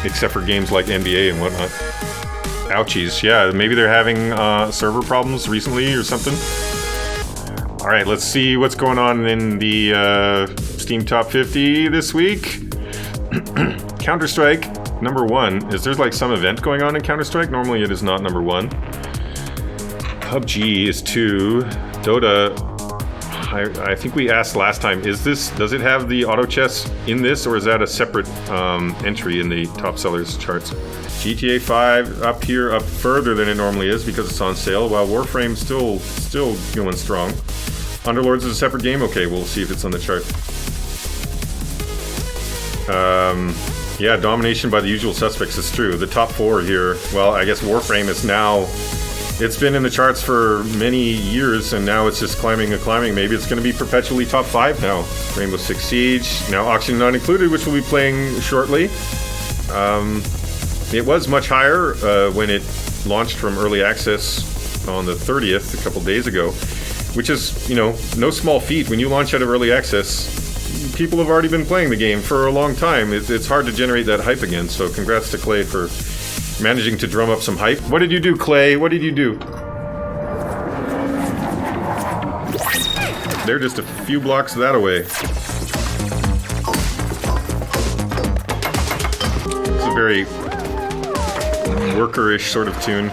except for games like NBA and whatnot. Ouchies. Yeah, maybe they're having server problems recently or something. All right, let's see what's going on in the Steam Top 50 this week. Counter-Strike, number 1. Is there like some event going on in Counter-Strike? Normally it is not number 1. PUBG is 2. Dota I think we asked last time, does it have the auto chess in this, or is that a separate entry in the top sellers charts? GTA 5 up here, up further than it normally is because it's on sale, while Warframe's still going strong. Underlords is a separate game? Okay, we'll see if it's on the chart. Yeah, domination by the usual suspects is true. The top 4 here, well, I guess Warframe is now... It's been in the charts for many years, and now it's just climbing and climbing. Maybe it's going to be perpetually top 5 now. Rainbow Six Siege, now Auction Not Included, which we'll be playing shortly. It was much higher when it launched from early access on the 30th, a couple days ago, which is, you know, no small feat. When you launch out of early access, people have already been playing the game for a long time. It's hard to generate that hype again, so congrats to Clay for managing to drum up some hype. What did you do, Clay? What did you do? They're just a few blocks that away. It's a very worker-ish sort of tune.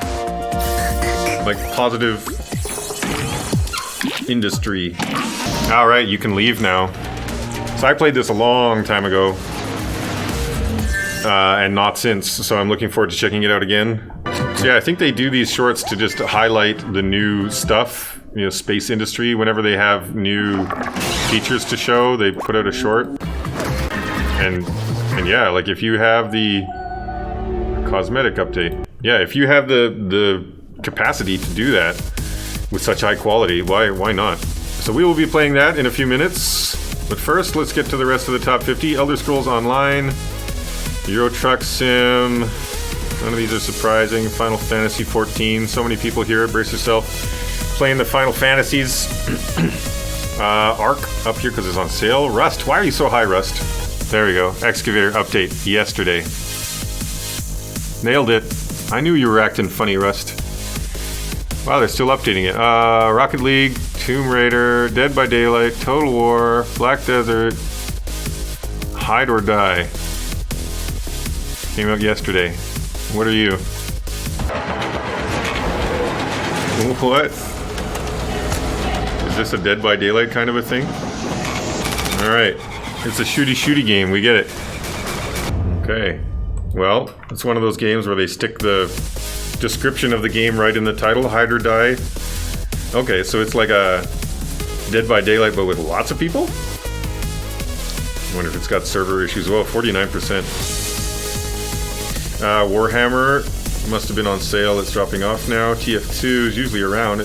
Like positive industry. Alright, you can leave now. So I played this a long time ago. And not since, so I'm looking forward to checking it out again. So yeah, I think they do these shorts to just highlight the new stuff, you know, space industry. Whenever they have new features to show, they put out a short. And yeah, like if you have the cosmetic update, yeah, if you have the capacity to do that with such high quality, why not? So we will be playing that in a few minutes. But first, let's get to the rest of the top 50. Elder Scrolls Online, Euro Truck Sim, none of these are surprising. Final Fantasy 14, so many people here, brace yourself. Playing the Final Fantasies. Ark up here because it's on sale. Rust, why are you so high, Rust? There we go, Excavator update yesterday. Nailed it. I knew you were acting funny, Rust. Wow, they're still updating it. Rocket League, Tomb Raider, Dead by Daylight, Total War, Black Desert, Hide or Die. Came out yesterday. What are you? What? Is this a Dead by Daylight kind of a thing? Alright. It's a shooty game. We get it. Okay. Well, it's one of those games where they stick the description of the game right in the title. Hide or Die. Okay, so it's like a Dead by Daylight but with lots of people? I wonder if it's got server issues. Well, 49%. Warhammer must have been on sale. It's dropping off now. TF2 is usually around.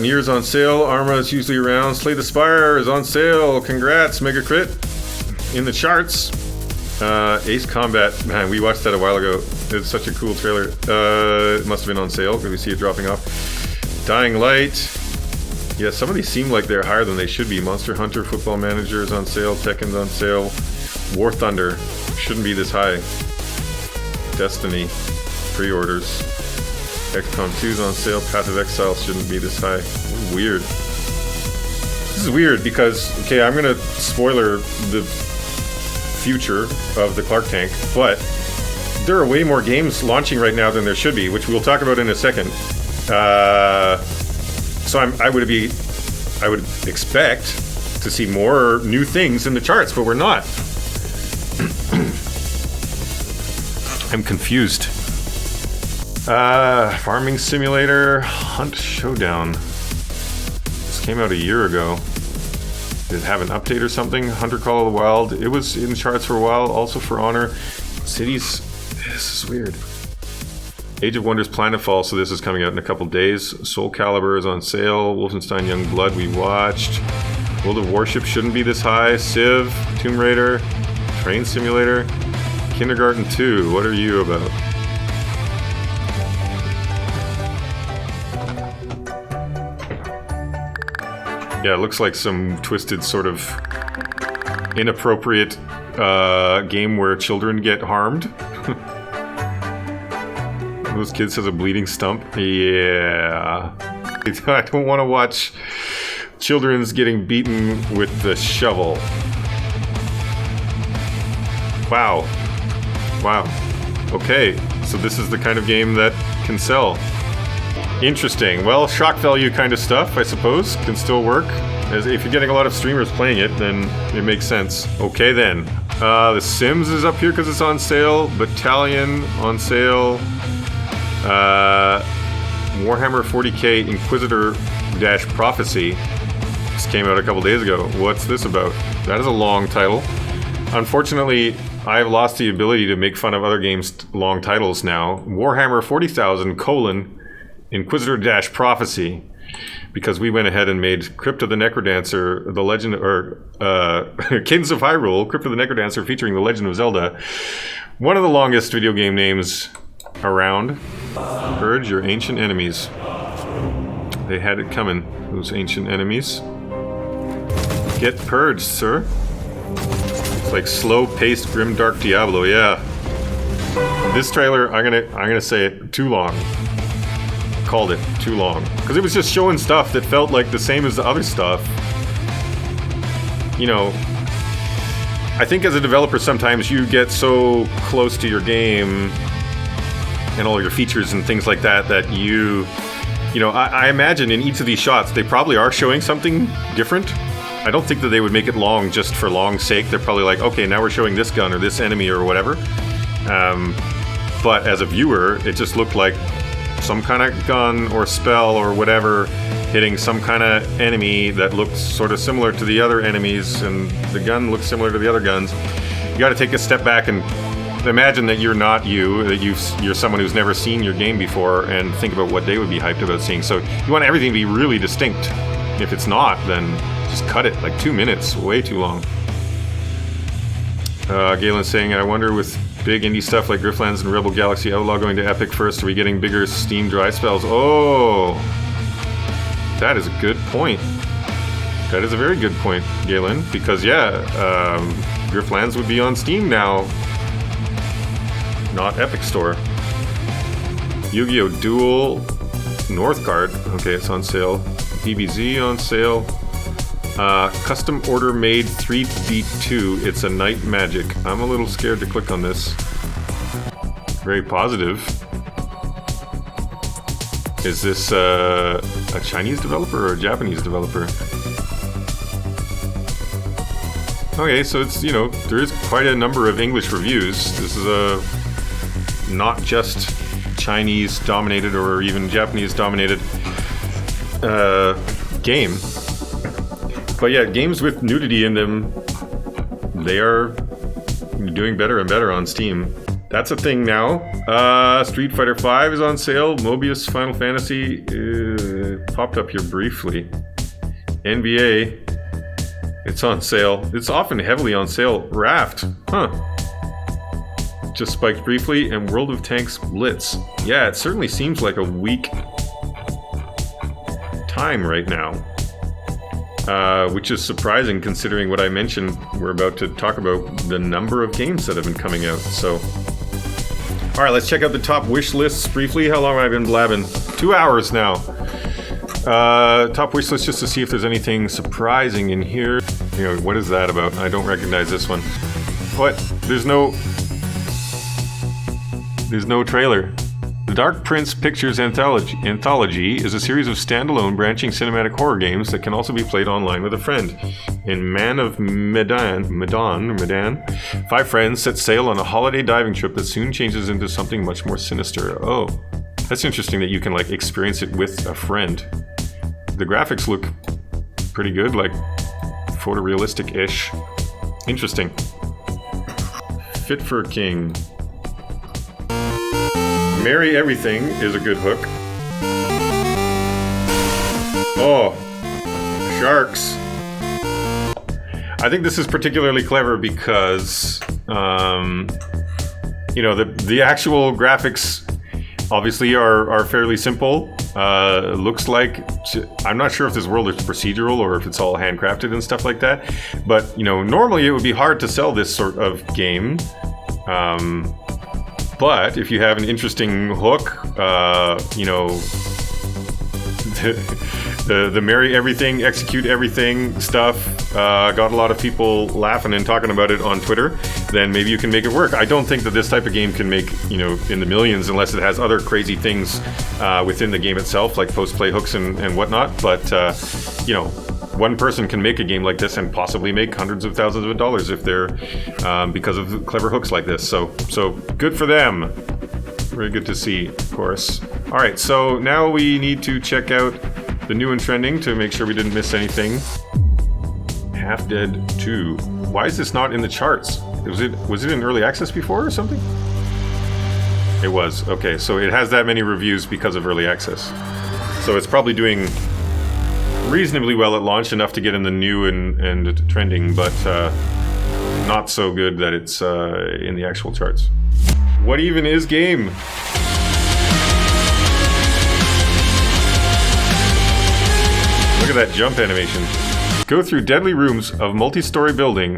Nier's on sale. Arma is usually around. Slay the Spire is on sale. Congrats, Mega Crit. In the charts. Ace Combat. Man, we watched that a while ago. It's such a cool trailer. It must have been on sale because we see it dropping off. Dying Light. Yeah, some of these seem like they're higher than they should be. Monster Hunter Football Manager is on sale. Tekken's on sale. War Thunder shouldn't be this high. Destiny pre-orders. XCOM 2's on sale. Path of Exile shouldn't be this high. Weird. This is weird because, okay, I'm gonna spoiler the future of the Clark Tank, but there are way more games launching right now than there should be, which we'll talk about in a second. So I would expect to see more new things in the charts, but we're not. I'm confused. Farming Simulator, Hunt Showdown. This came out a year ago. Did it have an update or something? Hunter Call of the Wild. It was in charts for a while, also for Honor. Cities. This is weird. Age of Wonders Planetfall, so this is coming out in a couple days. Soul Calibur is on sale. Wolfenstein Young Blood we watched. World of Warship shouldn't be this high. Civ, Tomb Raider, Train Simulator, Kindergarten 2. What are you about? Yeah, it looks like some twisted sort of inappropriate game where children get harmed. Those kids has a bleeding stump. Yeah. I don't want to watch children's getting beaten with the shovel. Wow. Wow. Okay, so this is the kind of game that can sell. Interesting. Well, shock value kind of stuff, I suppose, can still work. As if you're getting a lot of streamers playing it, then it makes sense. Okay, then. The Sims is up here because it's on sale. Battalion on sale. Warhammer 40k Inquisitor-Prophecy. This came out a couple days ago. What's this about? That is a long title. Unfortunately, I've lost the ability to make fun of other games' long titles now. Warhammer 40,000: Inquisitor-Prophecy. Because we went ahead and made Crypt of the Necrodancer, the Legend, or Cadence of Hyrule, Crypt of the Necrodancer featuring The Legend of Zelda. One of the longest video game names around. Purge your ancient enemies. They had it coming, those ancient enemies. Get purged, sir. It's like slow-paced, grim-dark Diablo, yeah. This trailer, I'm gonna say it, too long. Called it too long because it was just showing stuff that felt like the same as the other stuff. You know, I think as a developer sometimes you get so close to your game and all your features and things like that that you know, I imagine in each of these shots they probably are showing something different. I don't think that they would make it long just for long's sake. They're probably like, okay, now we're showing this gun or this enemy or whatever. But as a viewer, it just looked like some kind of gun or spell or whatever hitting some kind of enemy that looks sort of similar to the other enemies, and the gun looks similar to the other guns. You got to take a step back and imagine that you're not you, that you're someone who's never seen your game before, and think about what they would be hyped about seeing. So you want everything to be really distinct. If it's not, then just cut it. Like 2 minutes, way too long. Galen's saying, I wonder with big indie stuff like Griftlands and Rebel Galaxy Outlaw going to Epic first, are we getting bigger Steam dry spells? Oh, that is a good point. That is a very good point, Galen, because yeah, Griftlands would be on Steam now, not Epic Store. Yu-Gi-Oh! Duel Northgard, okay, it's on sale. DBZ on sale. Custom order made 3D2. It's a night magic. I'm a little scared to click on this. Very positive. Is this a Chinese developer or a Japanese developer? Okay, so it's, you know, there is quite a number of English reviews. This is a not just Chinese dominated or even Japanese dominated game. But yeah, games with nudity in them, they are doing better and better on Steam. That's a thing now. Street Fighter V is on sale. Mobius Final Fantasy popped up here briefly. NBA, it's on sale. It's often heavily on sale. Raft, just spiked briefly. And World of Tanks Blitz. Yeah, it certainly seems like a weak time right now. Which is surprising considering what I mentioned. We're about to talk about the number of games that have been coming out. So, all right, let's check out the top wish lists briefly. How long have I been blabbing? 2 hours now. Top wish list just to see if there's anything surprising in here. You know, what is that about? I don't recognize this one. What? There's no trailer. The Dark Prince Pictures Anthology is a series of standalone branching cinematic horror games that can also be played online with a friend. In Man of Medan, 5 friends set sail on a holiday diving trip that soon changes into something much more sinister. Oh, that's interesting that you can like experience it with a friend. The graphics look pretty good, like photorealistic-ish. Interesting. Fit for a King. Marry Everything is a good hook. Oh, sharks. I think this is particularly clever because, you know, the actual graphics obviously are fairly simple. Looks like, I'm not sure if this world is procedural or if it's all handcrafted and stuff like that. But, you know, normally it would be hard to sell this sort of game. But if you have an interesting hook, you know, the marry everything, execute everything stuff got a lot of people laughing and talking about it on Twitter. then maybe you can make it work. I don't think that this type of game can make, in the millions unless it has other crazy things within the game itself, like post-play hooks and whatnot. But, one person can make a game like this and possibly make hundreds of thousands of dollars if they're because of clever hooks like this. So good for them. Very good to see, of course. All right, so now we need to check out the new and trending to make sure we didn't miss anything. Half Dead 2. Why is this not in the charts? Was it in early access before or something? It was. Okay, so it has that many reviews because of early access. So it's probably doing reasonably well at launch, enough to get in the new and trending, but not so good that it's in the actual charts. What even is game? Look at that jump animation. Go through deadly rooms of multi-story building.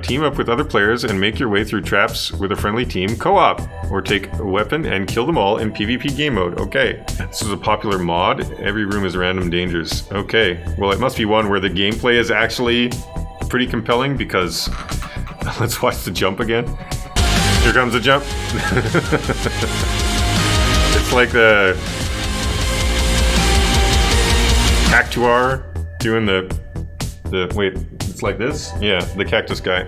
Team up with other players and make your way through traps with a friendly team co-op. Or take a weapon and kill them all in PvP game mode. Okay. This is a popular mod. Every room is random dangers. Okay. Well, it must be one where the gameplay is actually pretty compelling because... Let's watch the jump again. Here comes the jump. It's like the... Cactuar doing the wait, it's like this? Yeah, the cactus guy.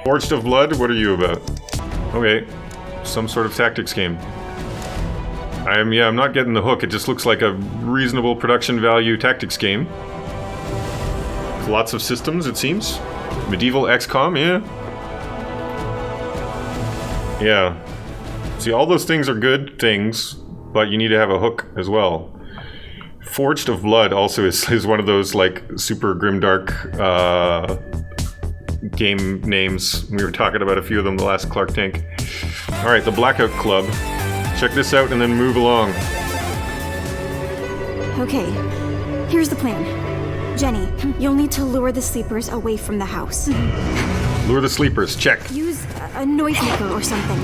Forged of Blood, what are you about? Okay, some sort of tactics game. I'm not getting the hook. It just looks like a reasonable production value tactics game. Lots of systems, it seems. Medieval XCOM, yeah. Yeah. See, all those things are good things, but you need to have a hook as well. Forged of Blood also is one of those like super grimdark game names. We were talking about a few of them the last Clark Tank. Alright, the Blackout Club. Check this out and then move along. Okay, here's the plan. Jenny, you'll need to lure the sleepers away from the house. Lure the sleepers, check. Use a noisemaker or something.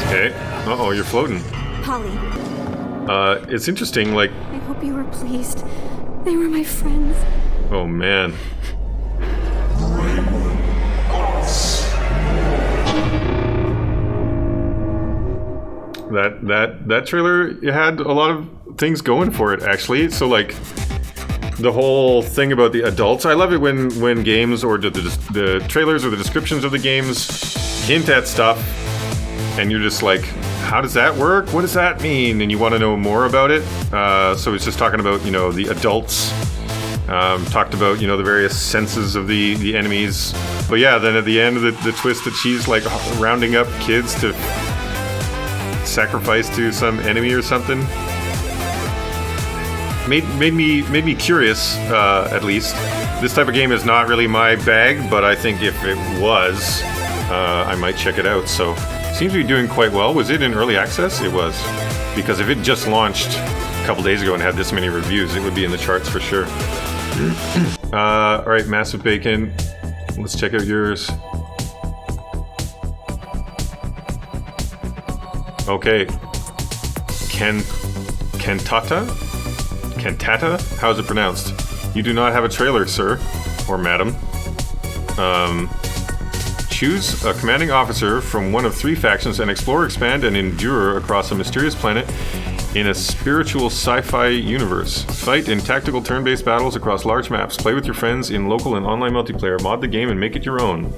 Okay. Uh-oh, you're floating. Polly. It's interesting, like... I hope you were pleased. They were my friends. Oh, man. That trailer had a lot of things going for it, actually. So, like, the whole thing about the adults. I love it when games or the trailers or the descriptions of the games hint at stuff, and you're just like, how does that work? What does that mean? And you want to know more about it. So it's just talking about, the adults. Talked about, the various senses of the enemies. But yeah, then at the end of the twist that she's like rounding up kids to sacrifice to some enemy or something. Made me curious, at least. This type of game is not really my bag, but I think if it was, I might check it out. So seems to be doing quite well. Was it in early access? It was. Because if it just launched a couple days ago and had this many reviews, it would be in the charts for sure. Alright, Massive Bacon. Let's check out yours. Okay. Cantata? How is it pronounced? You do not have a trailer, sir. Or madam. Choose a commanding officer from one of 3 factions and explore, expand, and endure across a mysterious planet in a spiritual sci-fi universe. Fight in tactical turn-based battles across large maps. Play with your friends in local and online multiplayer. Mod the game and make it your own.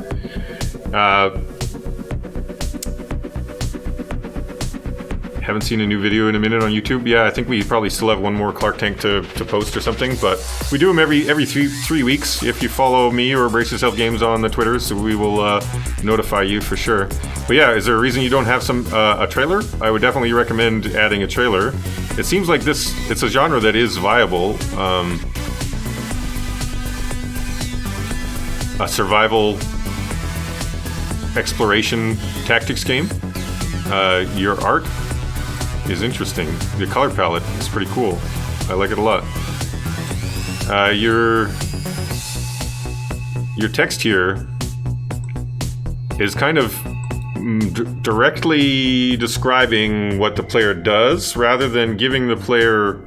Haven't seen a new video in a minute on YouTube. Yeah, I think we probably still have one more Clark Tank to post or something, but we do them every three weeks. If you follow me or Brace Yourself Games on the Twitter, so we will notify you for sure. But yeah, is there a reason you don't have a trailer? I would definitely recommend adding a trailer. It seems like it's a genre that is viable. A survival exploration tactics game. Your art is interesting. The color palette is pretty cool. I like it a lot. Your text here is kind of directly describing what the player does rather than giving the player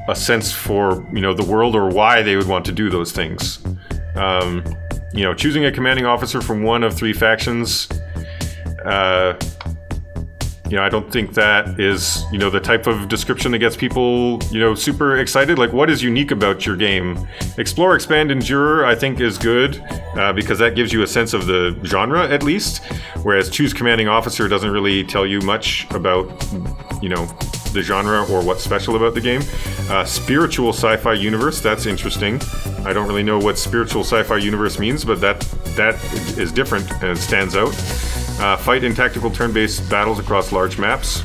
a sense for, the world or why they would want to do those things. Choosing a commanding officer from one of 3 factions. I don't think that is, the type of description that gets people, super excited. Like, what is unique about your game? Explore, expand, endure, I think is good, because that gives you a sense of the genre, at least. Whereas choose commanding officer doesn't really tell you much about, the genre or what's special about the game. Spiritual sci-fi universe, that's interesting. I don't really know what spiritual sci-fi universe means, but that is different and it stands out. Fight in tactical turn-based battles across large maps.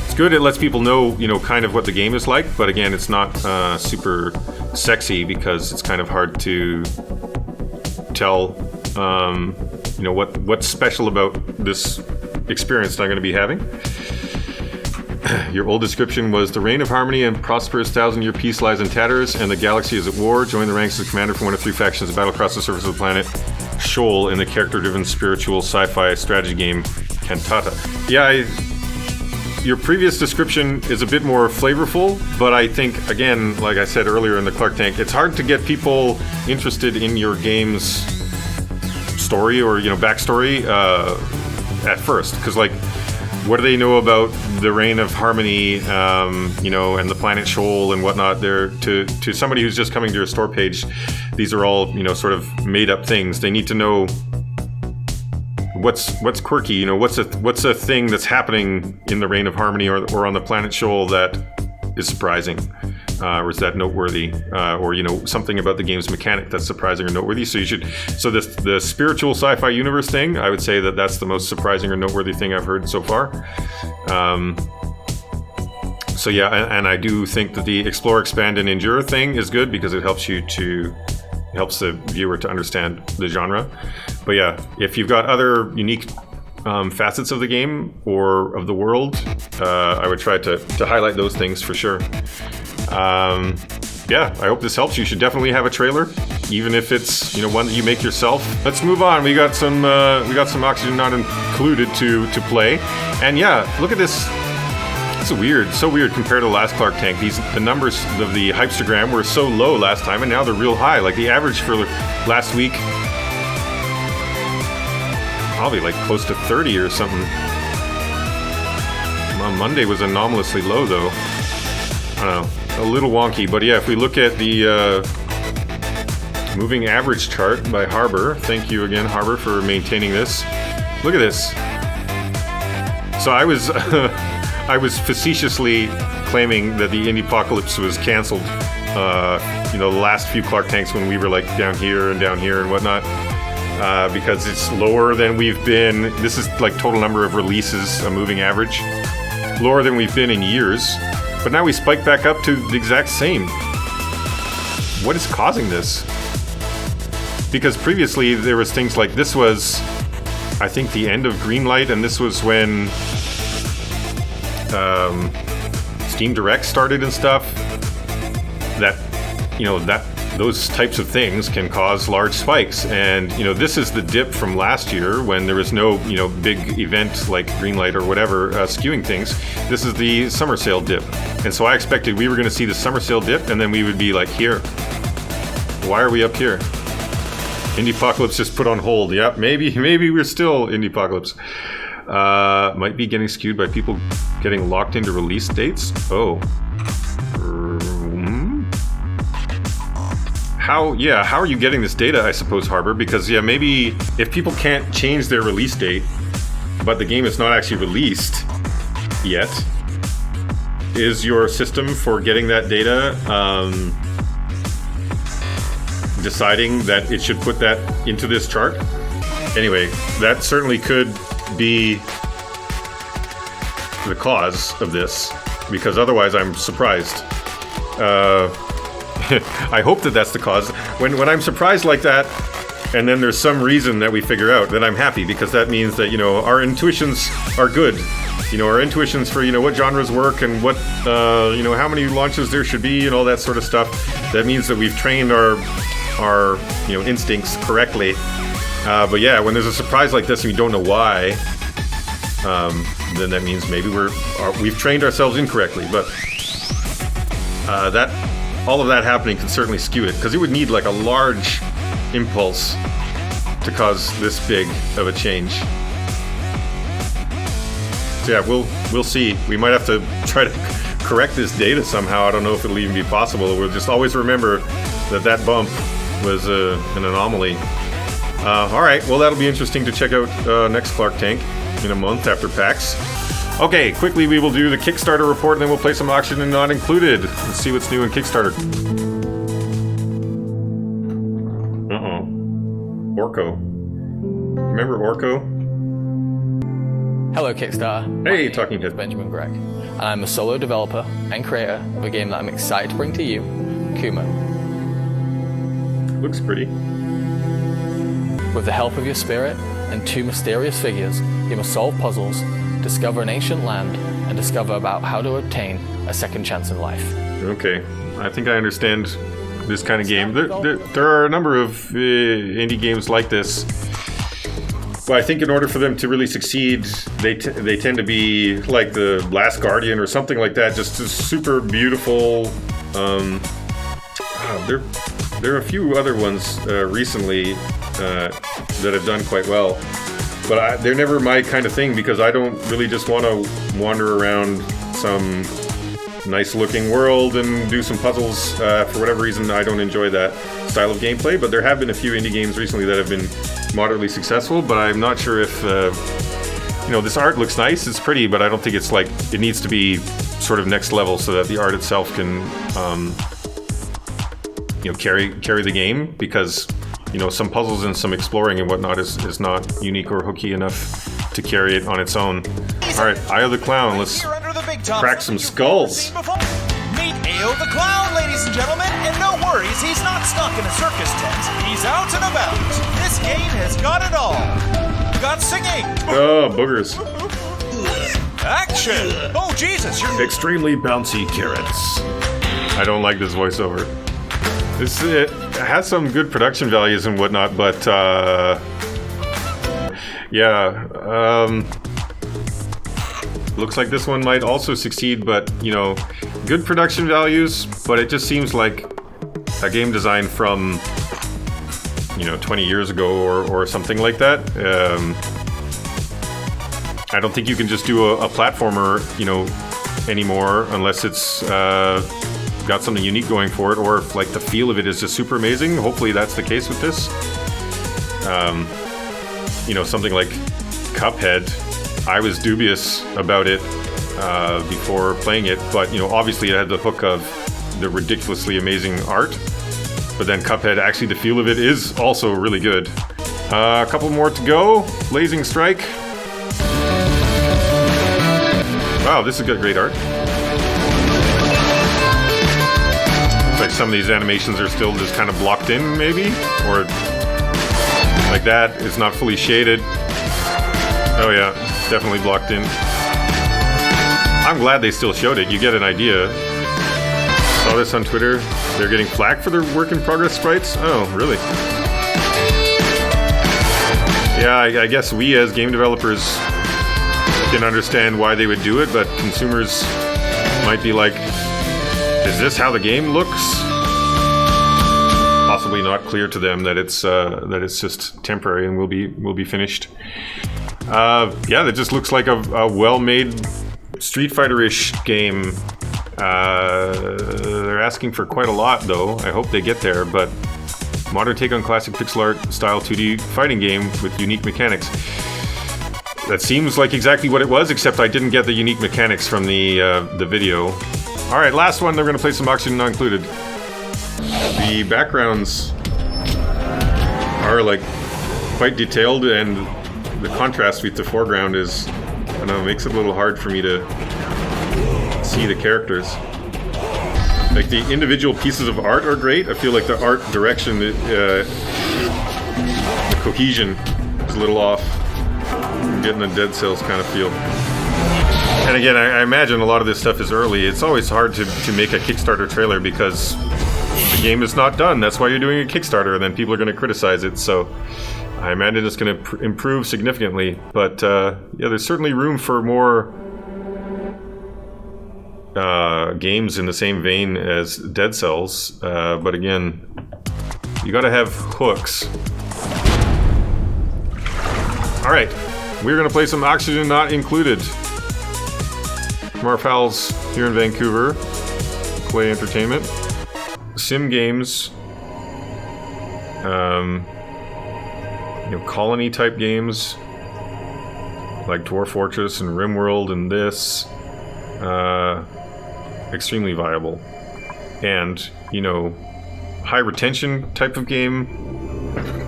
It's good. It lets people know, kind of what the game is like. But again, it's not super sexy because it's kind of hard to tell, what's special about this experience that I'm going to be having. Your old description was the reign of harmony and prosperous 1,000-year peace lies in tatters, and the galaxy is at war. Join the ranks as commander for one of 3 factions to battle across the surface of the planet Shoal in the character-driven spiritual sci-fi strategy game Cantata. Yeah, your previous description is a bit more flavorful, but I think, again, like I said earlier in the Clark Tank, it's hard to get people interested in your game's story or, backstory at first, because, what do they know about the reign of harmony, and the planet Shoal and whatnot? They're to somebody who's just coming to your store page, these are all, sort of made up things. They need to know what's quirky, what's a thing that's happening in the reign of harmony or on the planet Shoal that is surprising, or is that noteworthy, or something about the game's mechanic that's surprising or noteworthy. So the spiritual sci-fi universe thing, I would say that's the most surprising or noteworthy thing I've heard so far. And I do think that the explore, expand, and endure thing is good because it helps the viewer to understand the genre. But yeah, if you've got other unique facets of the game or of the world, I would try to highlight those things for sure. I hope this helps. You should definitely have a trailer, even if it's one that you make yourself. Let's move on. We got some Oxygen Not Included to play, and yeah, look at this. It's so weird compared to the last Clark Tank. The numbers of the Hypstagram were so low last time, and now they're real high. Like the average for last week, probably close to 30 or something. Monday was anomalously low though. I don't know, a little wonky, but yeah, if we look at the moving average chart by Harbor, thank you again, Harbor, for maintaining this. Look at this. So I was facetiously claiming that the Indiepocalypse was canceled. The last few Clark Tanks when we were down here and whatnot. Because it's lower than we've been. This is total number of releases, a moving average. Lower than we've been in years. But now we spike back up to the exact same. What is causing this? Because previously there was things like this was, I think, the end of Greenlight, and this was when Steam Direct started and stuff. Those types of things can cause large spikes, and this is the dip from last year when there was no big event like Greenlight or whatever skewing things. This is the summer sale dip, and so I expected we were going to see the summer sale dip, and then we would be here. Why are we up here? Indiepocalypse just put on hold. Yep, maybe we're still Indiepocalypse. Might be getting skewed by people getting locked into release dates. Oh. How are you getting this data, I suppose, Harbor? Because, maybe if people can't change their release date, but the game is not actually released yet, is your system for getting that data deciding that it should put that into this chart? Anyway, that certainly could be the cause of this, because otherwise I'm surprised. I hope that that's the cause. When I'm surprised like that, and then there's some reason that we figure out, then I'm happy, because that means that our intuitions are good. Our intuitions for what genres work and what how many launches there should be and all that sort of stuff. That means that we've trained our instincts correctly. But yeah, when there's a surprise like this and you don't know why, then that means maybe we've trained ourselves incorrectly. But that all of that happening can certainly skew it, because it would need like a large impulse to cause this big of a change. So yeah, we'll see. We might have to try to correct this data somehow. I don't know if it'll even be possible. We'll just always remember that bump was an anomaly. All right, well, that'll be interesting to check out next Clark Tank in a month after PAX. Okay, quickly we will do the Kickstarter report, and then we'll play some auction and not included. Let's see what's new in Kickstarter. Orko. Remember Orko? Hello Kickstarter. Hey, My Talking name is Head. Benjamin Gregg. I'm a solo developer and creator of a game that I'm excited to bring to you, Kuma. Looks pretty. With the help of your spirit and 2 mysterious figures, you must solve puzzles, discover an ancient land, and discover about how to obtain a second chance in life. Okay, I think I understand this kind of game. There are a number of indie games like this, but I think in order for them to really succeed, they tend to be like the Last Guardian or something like that, just super beautiful. There are a few other ones recently that have done quite well, but they're never my kind of thing, because I don't really just want to wander around some nice looking world and do some puzzles. For whatever reason, I don't enjoy that style of gameplay, but there have been a few indie games recently that have been moderately successful, but I'm not sure if this art looks nice, it's pretty, but I don't think it's like it needs to be sort of next level so that the art itself can carry the game, because some puzzles and some exploring and whatnot is not unique or hooky enough to carry it on its own. All right, Eye of the Clown, let's crack some skulls. Meet Ao the Clown, ladies and gentlemen, and no worries, he's not stuck in a circus tent. He's out and about. This game has got it all. Got singing. Oh, boogers. Action. Oh, Jesus, you're... Extremely bouncy carrots. I don't like this voiceover. It has some good production values and whatnot, but looks like this one might also succeed, but good production values, but it just seems like a game designed from 20 years ago or something like that. I don't think you can just do a platformer anymore unless it's got something unique going for it, or if like the feel of it is just super amazing. Hopefully that's the case with this. Something like Cuphead, I was dubious about it before playing it, but obviously it had the hook of the ridiculously amazing art, but then Cuphead, actually the feel of it is also really good. A couple more to go. Blazing Strike. Wow, this has got great art. Like some of these animations are still just kind of blocked in, maybe, or like that. It's not fully shaded. Oh yeah, definitely blocked in. I'm glad they still showed it. You get an idea. Saw this on Twitter. They're getting flack for their work in progress sprites. Oh, really? Yeah, I guess we as game developers can understand why they would do it, but consumers might be like, is this how the game looks? Possibly not clear to them that it's just temporary and will be finished. That just looks like a well-made Street Fighter-ish game. They're asking for quite a lot, though. I hope they get there, but modern take on classic pixel art style 2D fighting game with unique mechanics. That seems like exactly what it was, except I didn't get the unique mechanics from the video. All right, last one. They're going to play some Oxygen Not Included. The backgrounds are like quite detailed, and the contrast with the foreground is, I don't know, makes it a little hard for me to see the characters. Like the individual pieces of art are great. I feel like the art direction, the cohesion is a little off. I'm getting a Dead Cells kind of feel. And again, I imagine a lot of this stuff is early. It's always hard to make a Kickstarter trailer because the game is not done. That's why you're doing a Kickstarter, and then people are going to criticize it. So I imagine it's going to improve significantly. But there's certainly room for more games in the same vein as Dead Cells, but again, you gotta have hooks. Alright, we're gonna play some Oxygen Not Included from our pals here in Vancouver. Play Entertainment. Sim games. Colony type games like Dwarf Fortress and RimWorld and this. Extremely viable. And, high retention type of game.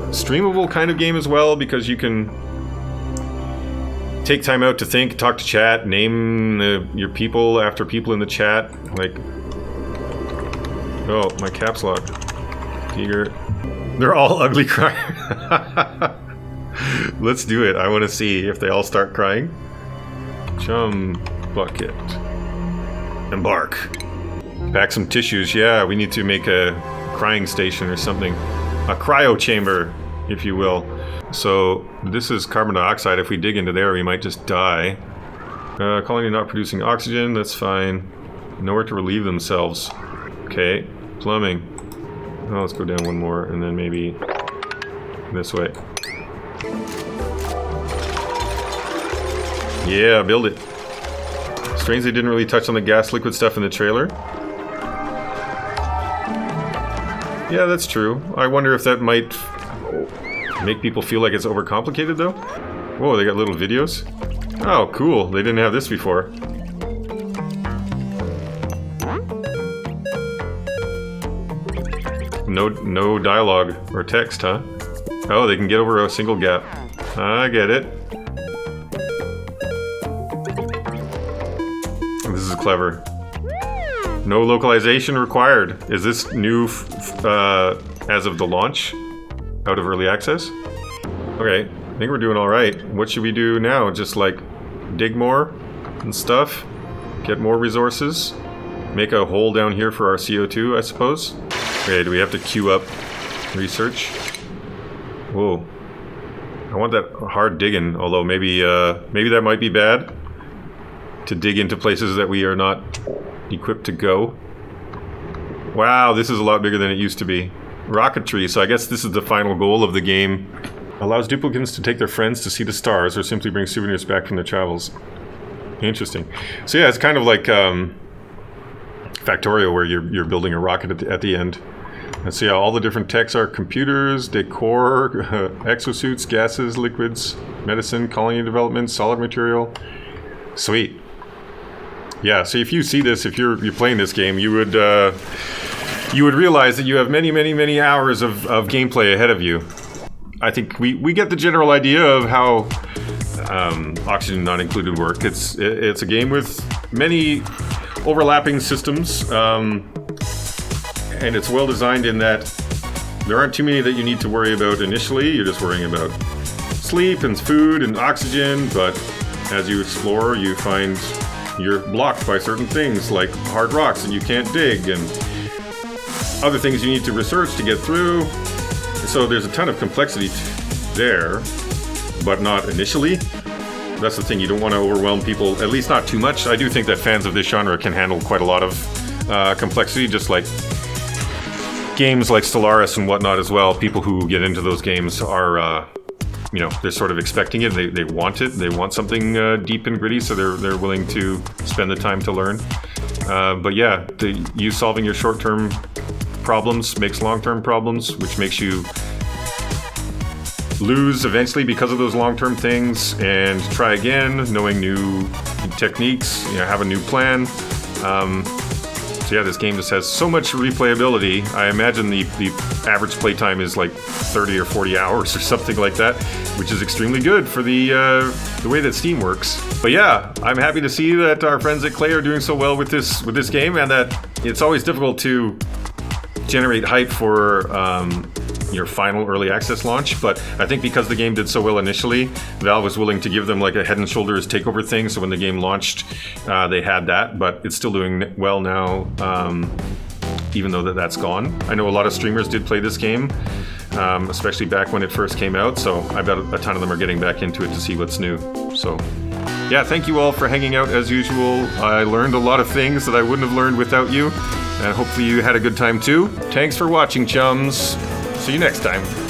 Streamable kind of game as well, because you can take time out to think, talk to chat, name your people after people in the chat. Like, oh, my caps lock. Tiger. They're all ugly crying. Let's do it. I want to see if they all start crying. Chum bucket. Embark. Pack some tissues. Yeah, we need to make a crying station or something. A cryo chamber, if you will. So this is carbon dioxide. If we dig into there, we might just die. Colony not producing oxygen. That's fine. Nowhere to relieve themselves. Okay. Plumbing. Oh, let's go down one more, and then maybe this way. Yeah, build it. Strange they didn't really touch on the gas liquid stuff in the trailer. Yeah, that's true. I wonder if that might make people feel like it's overcomplicated, though. Whoa, they got little videos? Oh, cool. They didn't have this before. No dialogue or text, huh? Oh, they can get over a single gap. I get it. This is clever. No localization required. Is this new as of the launch? Out of early access? Okay, I think we're doing alright. What should we do now? Just like dig more and stuff? Get more resources? Make a hole down here for our CO2, I suppose? Okay, do we have to queue up research? Whoa. I want that hard digging, although maybe that might be bad. To dig into places that we are not equipped to go. Wow, this is a lot bigger than it used to be. Rocketry, so I guess this is the final goal of the game. Allows duplicants to take their friends to see the stars or simply bring souvenirs back from their travels. Interesting. So yeah, it's kind of like Factorio, where you're building a rocket at the end. Let's see how all the different techs are: computers, decor, exosuits, gases, liquids, medicine, colony development, solid material. Sweet. Yeah, so if you see this, if you're playing this game, you would realize that you have many hours of gameplay ahead of you. I think we get the general idea of how Oxygen Not Included work. It's a game with many overlapping systems, and it's well designed in that there aren't too many that you need to worry about initially. You're just worrying about sleep and food and oxygen, but as you explore, you find you're blocked by certain things like hard rocks that you can't dig, and other things you need to research to get through. So there's a ton of complexity there, but not initially. That's the thing, you don't want to overwhelm people, at least not too much. I do think that fans of this genre can handle quite a lot of complexity, just like games like Stellaris and whatnot as well. People who get into those games are, they're sort of expecting it. They want it. They want something deep and gritty, so they're willing to spend the time to learn. But yeah, you solving your short-term problems makes long-term problems, which makes you lose eventually because of those long-term things, and try again, knowing new techniques, have a new plan. So yeah, this game just has so much replayability. I imagine the average playtime is like 30 or 40 hours or something like that, which is extremely good for the way that Steam works. But yeah, I'm happy to see that our friends at Klei are doing so well with this game, and that it's always difficult to generate hype for your final early access launch, but I think because the game did so well initially, Valve was willing to give them like a head and shoulders takeover thing, so when the game launched, they had that, but it's still doing well now, even though that's gone. I know a lot of streamers did play this game, especially back when it first came out, so I bet a ton of them are getting back into it to see what's new. So yeah, thank you all for hanging out as usual. I learned a lot of things that I wouldn't have learned without you, and hopefully you had a good time too. Thanks for watching, chums. See you next time.